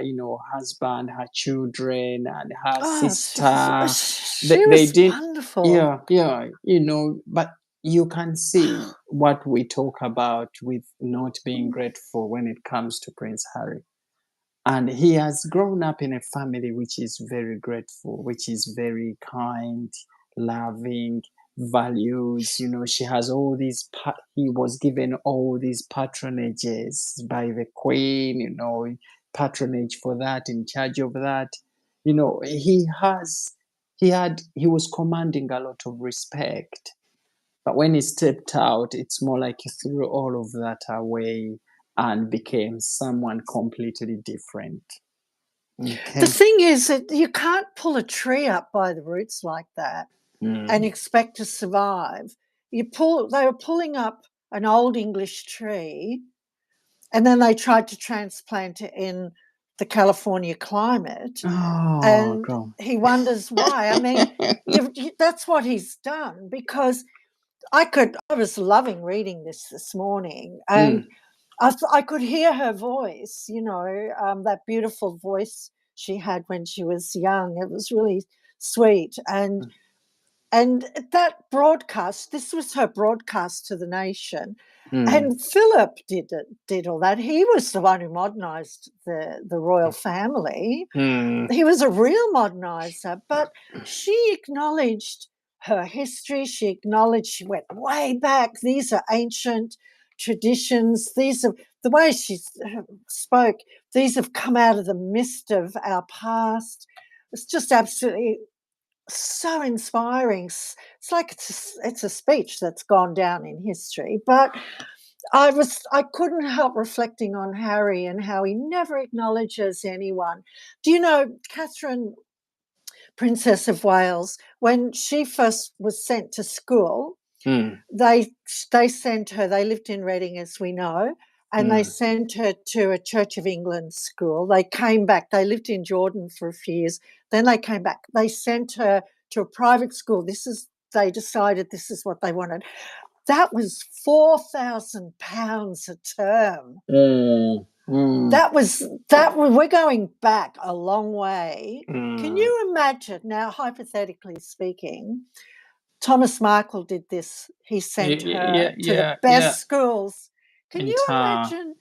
husband, her children, and her Oh, sister. she They was didn't, wonderful. yeah, but you can see what we talk about with not being grateful when it comes to Prince Harry. And he has grown up in a family which is very grateful, which is very kind, loving, values. She has all these, he was given all these patronages by the queen, patronage for that, in charge of that. He was commanding a lot of respect. But when he stepped out, it's more like he threw all of that away and became someone completely different. The Okay. thing is that you can't pull a tree up by the roots like that and expect to survive. They were pulling up an old English tree, and then they tried to transplant it in the California climate, Oh, and God. he wonders why. I mean, that's what he's done, because I was loving reading this morning, and Mm, I could hear her voice, that beautiful voice she had when she was young. It was really sweet. And that broadcast, this was her broadcast to the nation. mm, And Philip did all that. He was the one who modernized the royal family. mm, He was a real modernizer, but she acknowledged her history. She went way back. These are ancient traditions. These are the way she spoke. These have come out of the mist of our past. It's just absolutely so inspiring. It's like it's a speech that's gone down in history. But I couldn't help reflecting on Harry and how he never acknowledges anyone. Do you know Catherine, Princess of Wales, when she first was sent to school, mm, they sent her, they lived in Reading, as we know, and they mm, sent her to a Church of England school. They came back, they lived in Jordan for a few years, then they came back. They sent her to a private school. They decided this is what they wanted. That was £4,000 a term. mm, mm, We're going back a long way. Can mm. you imagine now, hypothetically speaking, Thomas Markle did this. He sent Yeah, her to the yeah, yeah. best schools. Can In you town. imagine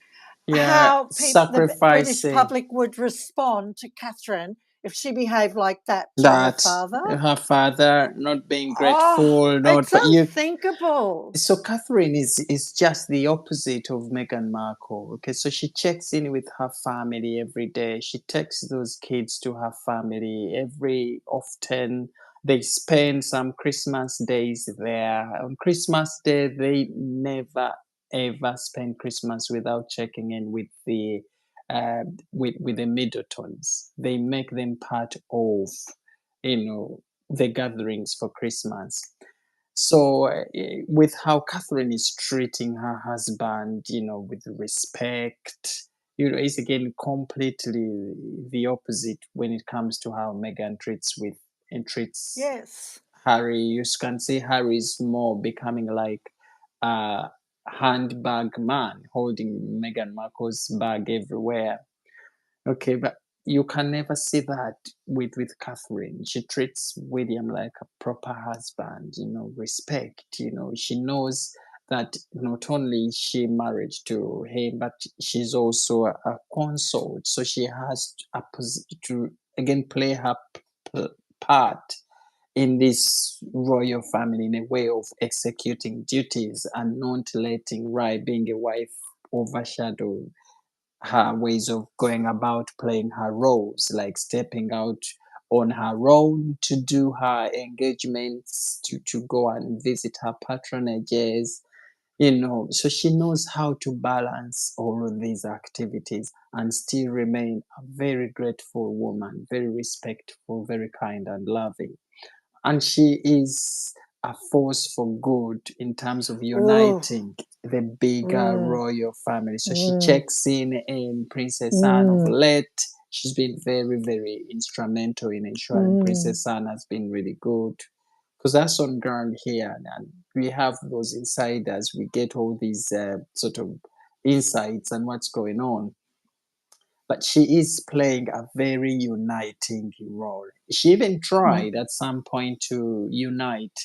Yeah, how the British sacrificing public would respond to Catherine if she behaved like that to her that, father? her father not being Oh, grateful, not, it's but you. unthinkable. So Catherine is just the opposite of Meghan Markle. Okay, so she checks in with her family every day. She takes those kids to her family every often. They spend some Christmas days there. On Christmas Day, they never ever spend Christmas without checking in with the with the Middletons. They make them part of, the gatherings for Christmas. So with how Catherine is treating her husband, with respect, is again completely the opposite when it comes to how Meghan treats Yes. Harry. You can see Harry is more becoming like a handbag man, holding Meghan Markle's bag everywhere. Okay, but you can never see that with Catherine. She treats William like a proper husband, respect. She knows that not only is she married to him, but she's also a consort. So she has to again play her part in this royal family in a way of executing duties and not letting being a wife overshadow her ways of going about playing her roles, like stepping out on her own to do her engagements, to go and visit her patronages, so she knows how to balance all of these activities and still remain a very grateful woman, very respectful, very kind and loving. And she is a force for good in terms of Oh. uniting the bigger royal family. So she Mm. checks in Princess Anne of late. She's been very, very instrumental in ensuring Princess Anne has been really good. Because that's on ground here, and we have those insiders. We get all these sort of insights and what's going on. But she is playing a very uniting role. She even tried at some point to unite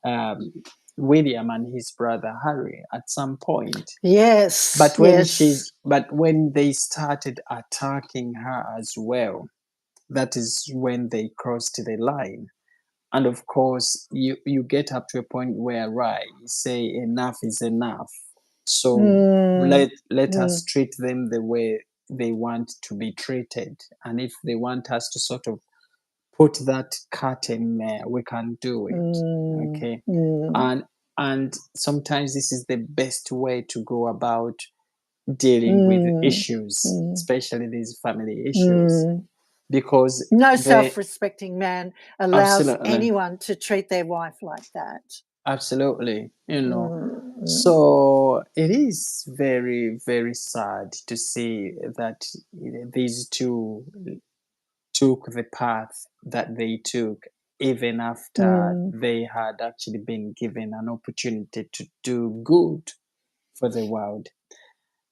um, William and his brother Harry at some point. Yes. But Yes. when they started attacking her as well, that is when they crossed the line. And of course, you get up to a point where, you say enough is enough. So let us treat them the way they want to be treated. And if they want us to sort of put that curtain there, we can do it. Okay. And sometimes this is the best way to go about dealing with issues, especially these family issues. Because No they self-respecting man allows absolutely anyone to treat their wife like that. absolutely, so it is very, very sad to see that these two took the path that they took, even after they had actually been given an opportunity to do good for the world.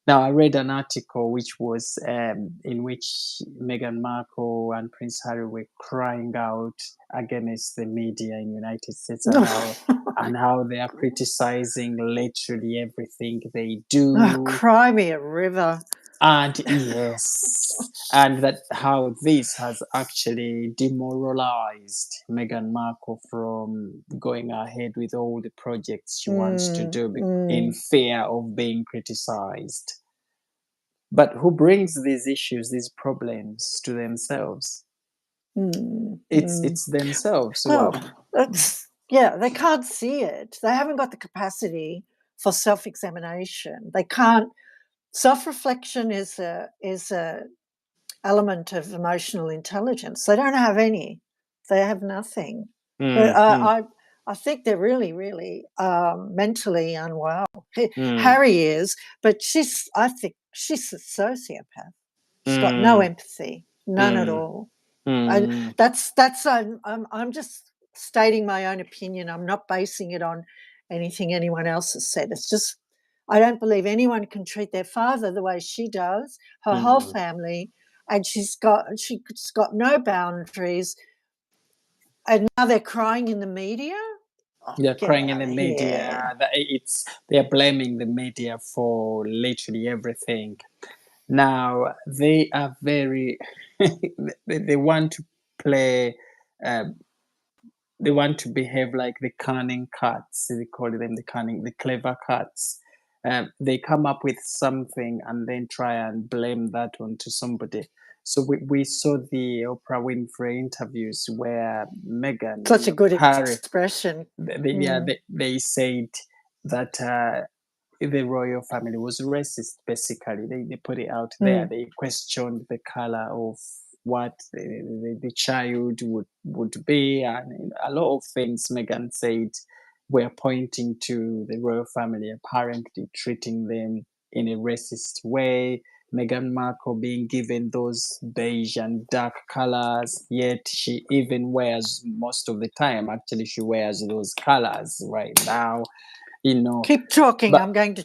Now, I read an article which was in which Meghan Markle and Prince Harry were crying out against the media in the United States and how they are criticizing literally everything they Oh, do. cry me a river. And yes, and that how this has actually demoralized Meghan Markle from going ahead with all the projects she wants to do in fear of being criticized. But who brings these issues, these problems to themselves? It's themselves. Well, Well, they can't see it. They haven't got the capacity for self-examination. They can't. Self-reflection is a element of emotional intelligence. They don't have any. They have nothing. I think they're really, really mentally unwell. Harry is, but I think she's a sociopath. She's got no empathy, none at all. And I'm just stating my own opinion. I'm not basing it on anything anyone else has said. It's just I don't believe anyone can treat their father the way she does, her whole family, and she's got no boundaries. And now they're crying in the media. Oh, they're get crying in out the of media. here. They're blaming the media for literally everything. Now they are very they want to play they want to behave like the cunning cats. They call them the clever cats. They come up with something and then try and blame that onto somebody. So we saw the Oprah Winfrey interviews where Meghan Such a and good Harry, expression. they said that the royal family was racist. Basically, they put it out there. They questioned the color of what the child would be, and a lot of things Meghan said were pointing to the royal family apparently treating them in a racist way. Meghan Markle being given those beige and dark colors, yet she even wears, most of the time, actually, she wears those colors right now, Keep talking. But I'm going to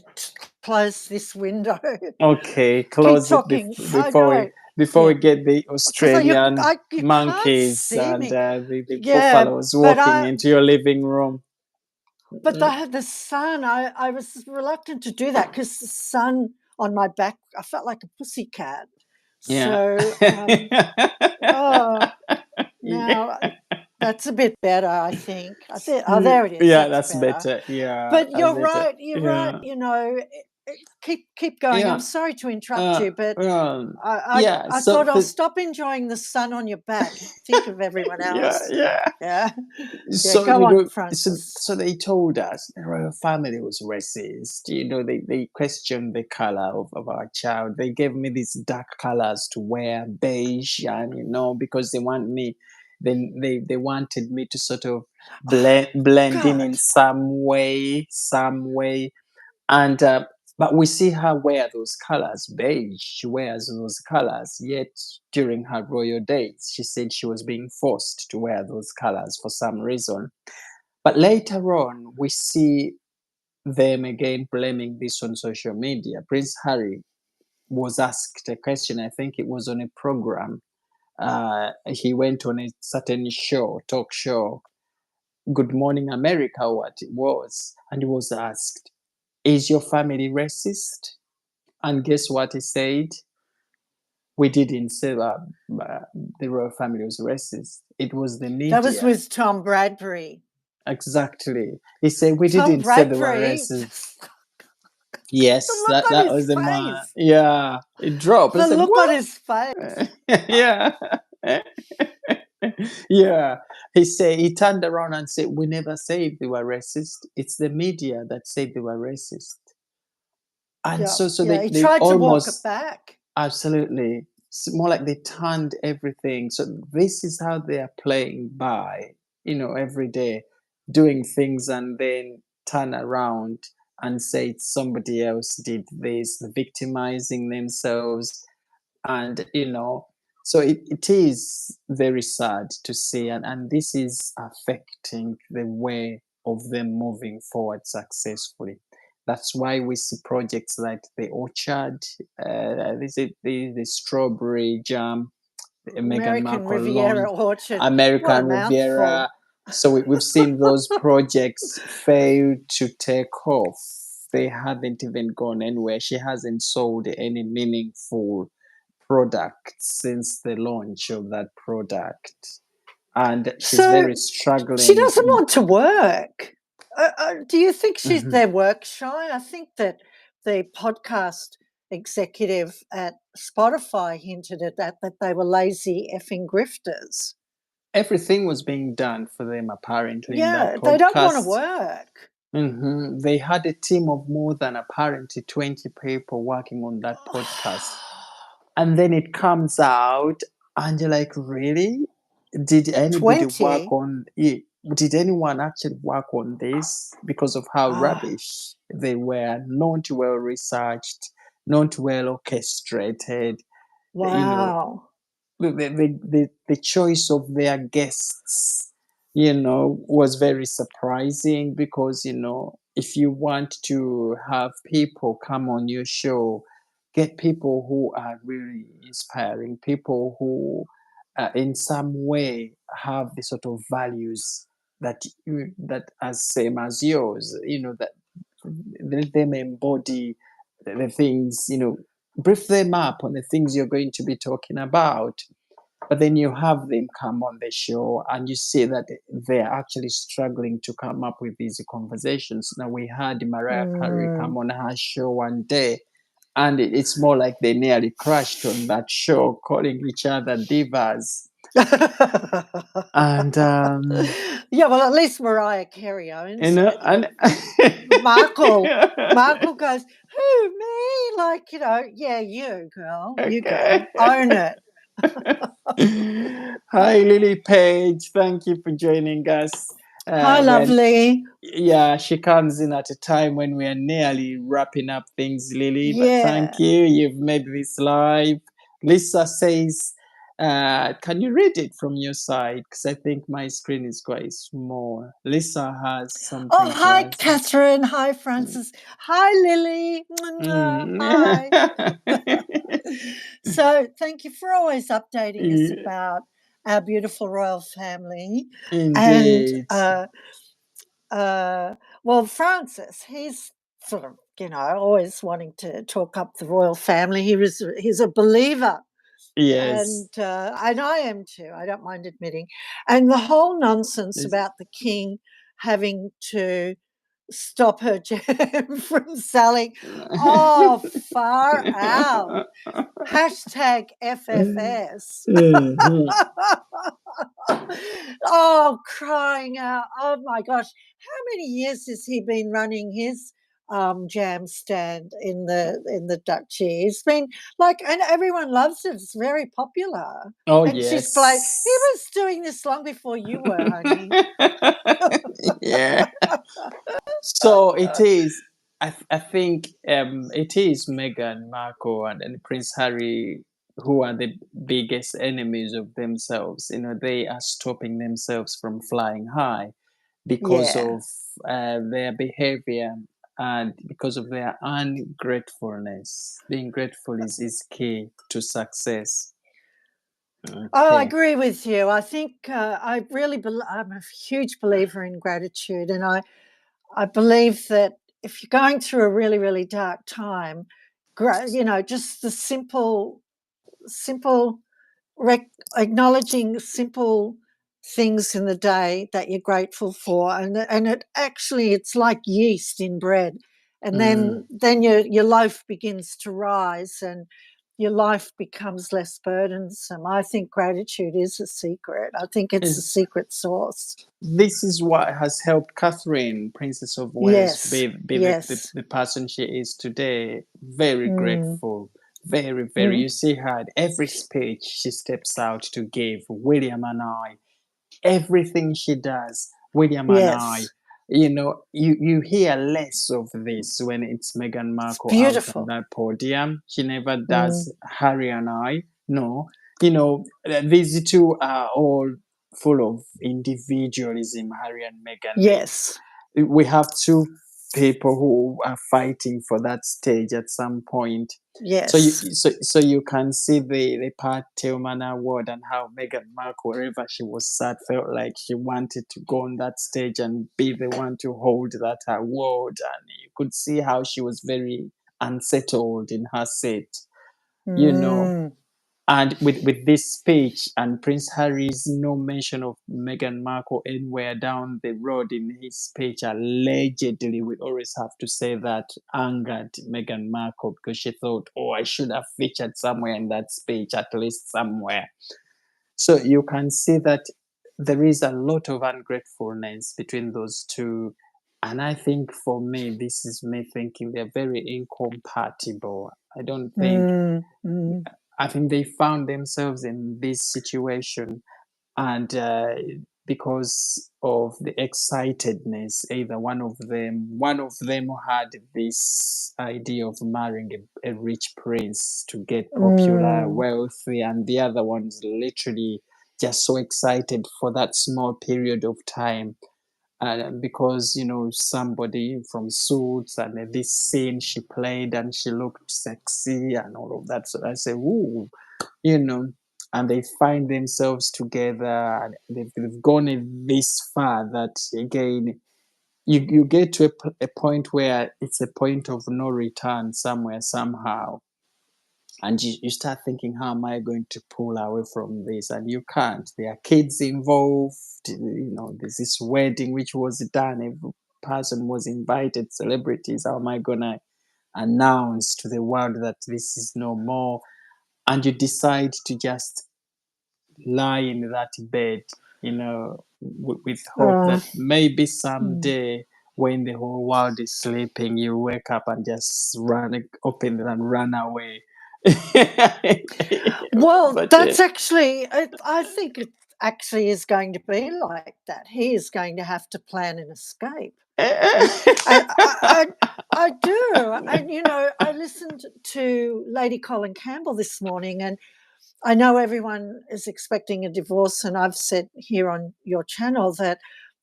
close this window. okay, Keep close it talking. I before know. we Yeah. get the Because Australian you can't monkeys see and me. the Yeah, buffaloes but walking into your living room. I had the sun. I was reluctant to do that because the sun on my back, I felt like a pussycat. Yeah. So, oh, now that's a bit better, I think. Oh, there it is. Yeah, That's that's better. better. Yeah, But that's you're better. right. You're right. Yeah. Keep going. I'm Yeah. sorry to interrupt you, but Yeah. I So thought I'll stop enjoying the sun on your back and think of everyone yeah, else. yeah. Yeah. Yeah. So Go on, Francis. so they told us the royal family was racist. They questioned the color of our child. They gave me these dark colors to wear, beige, and because they want me. Then they wanted me to sort of blend in God. some way, and but we see her wear those colors, beige. She wears those colors. Yet during her royal days, she said she was being forced to wear those colors for some reason. But later on, we see them again blaming this on social media. Prince Harry was asked a question. I think it was on a program. He went on a certain show, talk show, Good Morning America, what it was, and he was asked, "Is your family racist?" And guess what he said? We didn't say that the royal family was racist. It was the That was media. with Tom Bradbury. Exactly. He said we Tom didn't say they were Bradbury, racist. the Yes, look on that his was the man. face. Yeah, it dropped. I The said, look on what? his face. Yeah. Yeah. He turned around and said, we never said they were racist. It's the media that said they were racist. And Yeah. so Yeah. He they tried to walk it almost back. absolutely. It's more like they turned everything. So this is how they are playing by, every day, doing things and then turn around and say somebody else did this, victimizing themselves. And, so it is very sad to see. And this is affecting the way of them moving forward successfully. That's why we see projects like the orchard, the strawberry jam, the Meghan American Markle launch, Riviera Orchard. What a American Riviera. mouthful. So we've seen those projects fail to take off. They haven't even gone anywhere. She hasn't sold any meaningful product since the launch of that product. And she's So very she struggling. doesn't want to work. Do you think Mhm. they're work shy? I think that the podcast executive at Spotify hinted at that they were lazy effing grifters. Everything was being done for them apparently in that Yeah, they don't want to podcast. work. They had a team of more than apparently 20 people working on that podcast. And then it comes out, and you're like, really? Did anybody work 20? on it? Did anyone actually work on this? Because of how Ah, rubbish they were, not well researched, not well orchestrated. You know, wow. the choice of their guests, was very surprising because, if you want to have people come on your show, get people who are really inspiring, people who in some way have the sort of values that as same as yours, that let them embody the things, brief them up on the things you're going to be talking about. But then you have them come on the show and you see that they're actually struggling to come up with these conversations. Now, we had Mariah Carey come on her show one day, and it's more like they nearly crashed on that show, calling each other divas. And Yeah, well, at least Mariah Carey owns it. and Markle goes, "Who, me?" Like, yeah, you, girl, you go, own it. Hi, Lily Page. Thank you for joining us. Hi, When lovely. Yeah, she comes in at a time when we are nearly wrapping up things, Lily. But thank Yeah. you. You've made this live. Lisa says, can you read it from your side? Because I think my screen is quite small. Lisa has Oh, something to hi, ask. Catherine. Hi, Francis. Hi, Lily. Hi. So, thank you for always updating us about our beautiful royal family. And, Indeed. well, Francis, he's sort of, always wanting to talk up the royal family. He's a believer. Yes. And I am too. I don't mind admitting. And the whole nonsense about the king having to stop her jam from selling. Oh, far out. Hashtag FFS. Oh, crying out. Oh my gosh. How many years has he been running his jam stand in the duchy? He's been like, and everyone loves it. It's very popular. Oh, And she's playing. He yes. was doing this long before you were, honey. Yeah. So it is. I think it is Meghan Markle and Prince Harry who are the biggest enemies of themselves. They are stopping themselves from flying high because Yeah. of their behavior and because of their ungratefulness. Being grateful is key to success. Oh, I Okay. agree with you. I think I'm a huge believer in gratitude, and I believe that if you're going through a really, really dark time, just the simple acknowledging simple things in the day that you're grateful for, and it's like yeast in bread, and Mm. then your loaf begins to rise, and your life becomes less burdensome. I think gratitude is a secret. I think it's the Is secret sauce. this is what has helped Catherine, Princess of Wales, Yes, be yes. the person she is today. Very Mm, grateful. Very, very. mm, You see her at every speech she steps out to give. William and I, everything she does, William and I, yes, you hear less of this when it's Meghan it's Markle out on beautiful. that podium. She never Mm, does Harry and I. No, these two are all full of individualism, Harry and Meghan. yes, We have two people who are fighting for that stage at some point. yes, So you can see the Pat Tillman award and how Meghan Markle, wherever she was sat, felt like she wanted to go on that stage and be the one to hold that award. And you could see how she was very unsettled in her seat, you know. mm, And with this speech and Prince Harry's no mention of Meghan Markle anywhere down the road in his speech, allegedly, we always have to say that angered Meghan Markle because she thought, oh, I should have featured somewhere in that speech, at least somewhere. So you can see that there is a lot of ungratefulness between those two. And I think for me, this is me thinking they're very incompatible. I don't think mm, mm. I think they found themselves in this situation, and because of the excitedness, either one of them had this idea of marrying a rich prince to get popular, Mm, wealthy, and the other one's literally just so excited for that small period of time because somebody from Suits and this scene she played and she looked sexy and all of that. So I say, ooh, you know, and they find themselves together. And they've gone this far that again, you get to a point where it's a point of no return somewhere somehow, and you start thinking, how am I going to pull away from this? And you can't. There are kids involved. There's this wedding which was done. Every person was invited, celebrities. How am I going to announce to the world that this is no more? And you decide to just lie in that bed, with hope Uh, that maybe hmm. someday when the whole world is sleeping, you wake up and just open it and run away. Well, But that's actually, I think it actually is going to be like that. He is going to have to plan an escape. And, and I do. And, I listened to Lady Colin Campbell this morning, and I know everyone is expecting a divorce. And I've said here on your channel that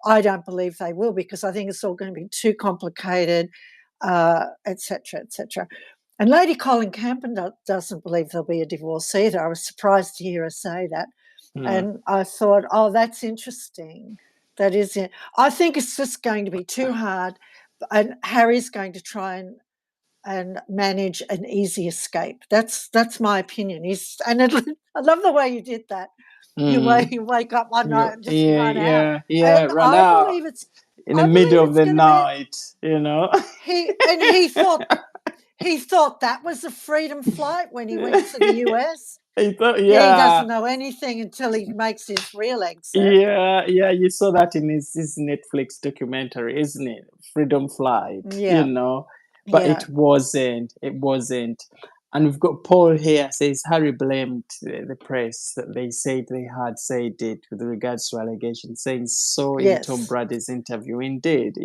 I don't believe they will, because I think it's all going to be too complicated, et cetera, et cetera. And Lady Colin Campbell doesn't believe there'll be a divorce either. I was surprised to hear her say that. Hmm. And I thought, oh, that's interesting. That is it. I think it's just going to be too hard. And Harry's going to try and manage an easy escape. That's my opinion. I love the way you did that. You Hmm. wake up one night and just Yeah, run out. yeah, yeah, And run out in the I believe middle of it's the going to be night, you know. he thought that was a freedom flight when he went to the US. I thought, He yeah, doesn't know anything until he makes his real exit. yeah, yeah. You saw that in his Netflix documentary, isn't it? Freedom Flight, Yeah, But yeah, it wasn't. It wasn't. And we've got Paul here says Harry blamed the press that they said they had said it with regards to allegations, saying so in Tom yes. Brady's interview. Indeed,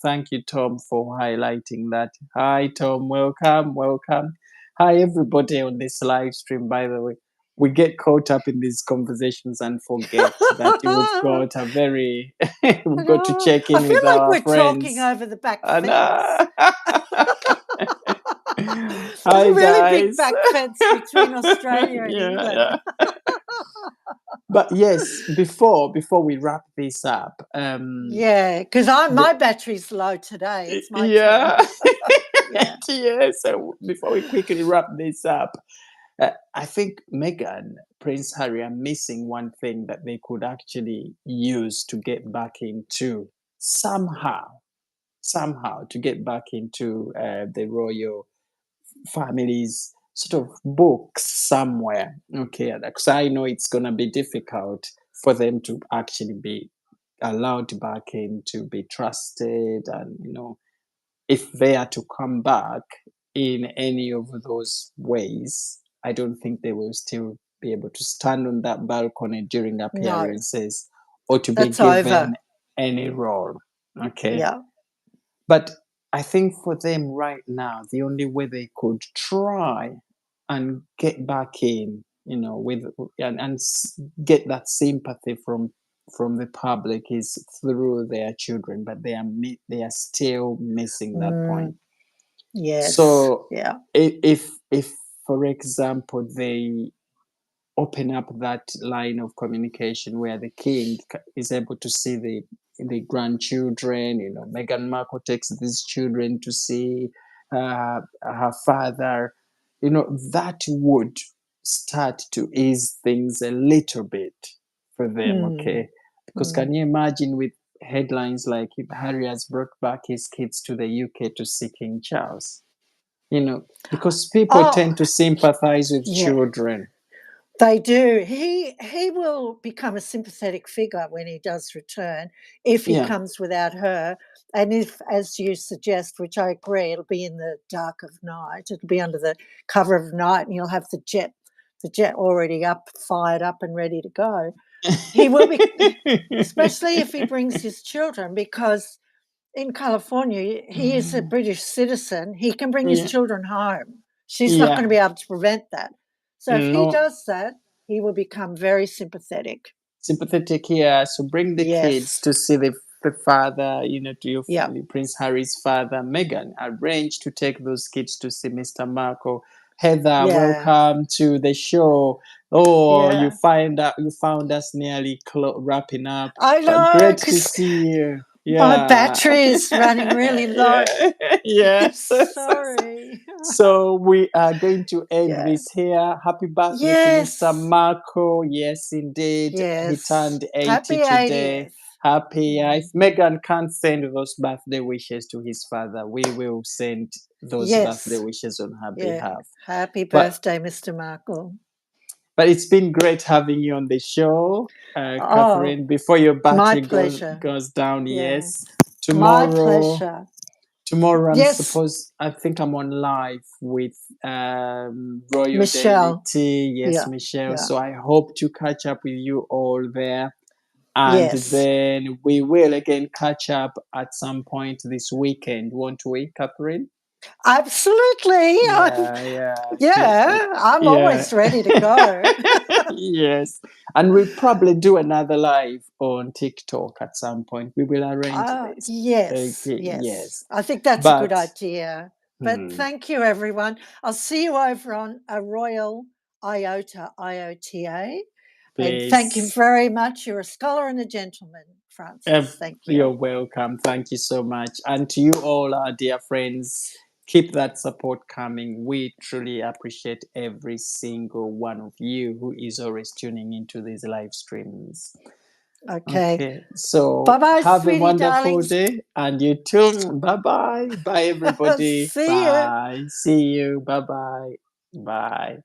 thank you, Tom, for highlighting that. Hi, Tom. Welcome, welcome. Hi, everybody on this live stream, by the way. We get caught up in these conversations and forget that I we've got to know. check I in feel with like our we're talking friends. over the back And fence. There's a hi really big guys. back fence between Australia and Yeah, England. yeah. But yes, before we wrap this up, Yeah, because the, my battery's low today. It's my turn. yeah, Yeah. yeah. So before we quickly wrap this up, I think Meghan, Prince Harry are missing one thing that they could actually use to get back into somehow to get back into the royal family's sort of books somewhere. Okay, because I know it's gonna be difficult for them to actually be allowed back in, to be trusted, and if they are to come back in any of those ways, I don't think they will still be able to stand on that balcony during No, appearances or to be that's given over. any role. Okay. Yeah. But I think for them right now, the only way they could try and get back in, with and get that sympathy from the public is through their children, but they are still missing that point. Mm, yes. So Yeah. if for example they open up that line of communication where the king is able to see the grandchildren, Meghan Markle takes these children to see her father, that would start to ease things a little bit for them, Mm, okay? Because mm. can you imagine with headlines like if Harry has brought back his kids to the UK to see King Charles? Because people Oh, tend to sympathize with yeah. children. They do. He will become a sympathetic figure when he does return, if he Yeah. comes without her, and if, as you suggest, which I agree, it'll be in the dark of night. It'll be under the cover of night, and you'll have the jet already fired up and ready to go. He will be, especially if he brings his children, because in California he is a British citizen. He can bring his Yeah. children home. She's not going to Yeah. be able to prevent that. So if he No. does that, he will become very sympathetic. Sympathetic here. So bring the kids Yes. to see the father, to your Yeah. Prince Harry's father, Meghan. Arrange to take those kids to see Mr. Markle. Heather, Yeah. welcome to the show. Oh, Yeah. you found us nearly wrapping up, I but know, great to because see you. my Yeah. battery is running really low. Yeah. Yes. Sorry. So we are going to end Yeah. this here. Happy birthday to Mr. Yes. Marco. Yes, indeed. He Yes. turned 80 Happy today. 80th. Happy. If Mm. Meghan can't send those birthday wishes to his father, we will send those birthday Yes. wishes on her Yeah. behalf. Happy But birthday, Mr. Markle. But it's been great having you on the show, Oh, Catherine. Before your my battery pleasure. goes down, Yeah, yes. my Tomorrow, pleasure. Yes, I think I'm on live with Royal Daily Michelle. Tea. Yes, Yeah, Michelle. yeah. So I hope to catch up with you all there. And Yes, then we will again catch up at some point this weekend, won't we, Catherine? absolutely. Yeah. I'm Yeah. always ready to go. Yes. And we'll probably do another live on TikTok at some point. We will arrange this. Yes, Okay, yes. yes. I think that's a good But idea. But hmm, thank you, everyone. I'll see you over on a Royal IOTA, IOTA. And thank you please, very much. You're a scholar and a gentleman, Francis. Thank you. you're welcome. Thank you so much. And to you all, our dear friends, keep that support coming. We truly appreciate every single one of you who is always tuning into these live streams. Okay. Okay, so Bye-bye, have a sweetie wonderful darlings. day, and you too. Bye bye. Bye, everybody. See you. Bye. See you. Bye bye. Bye.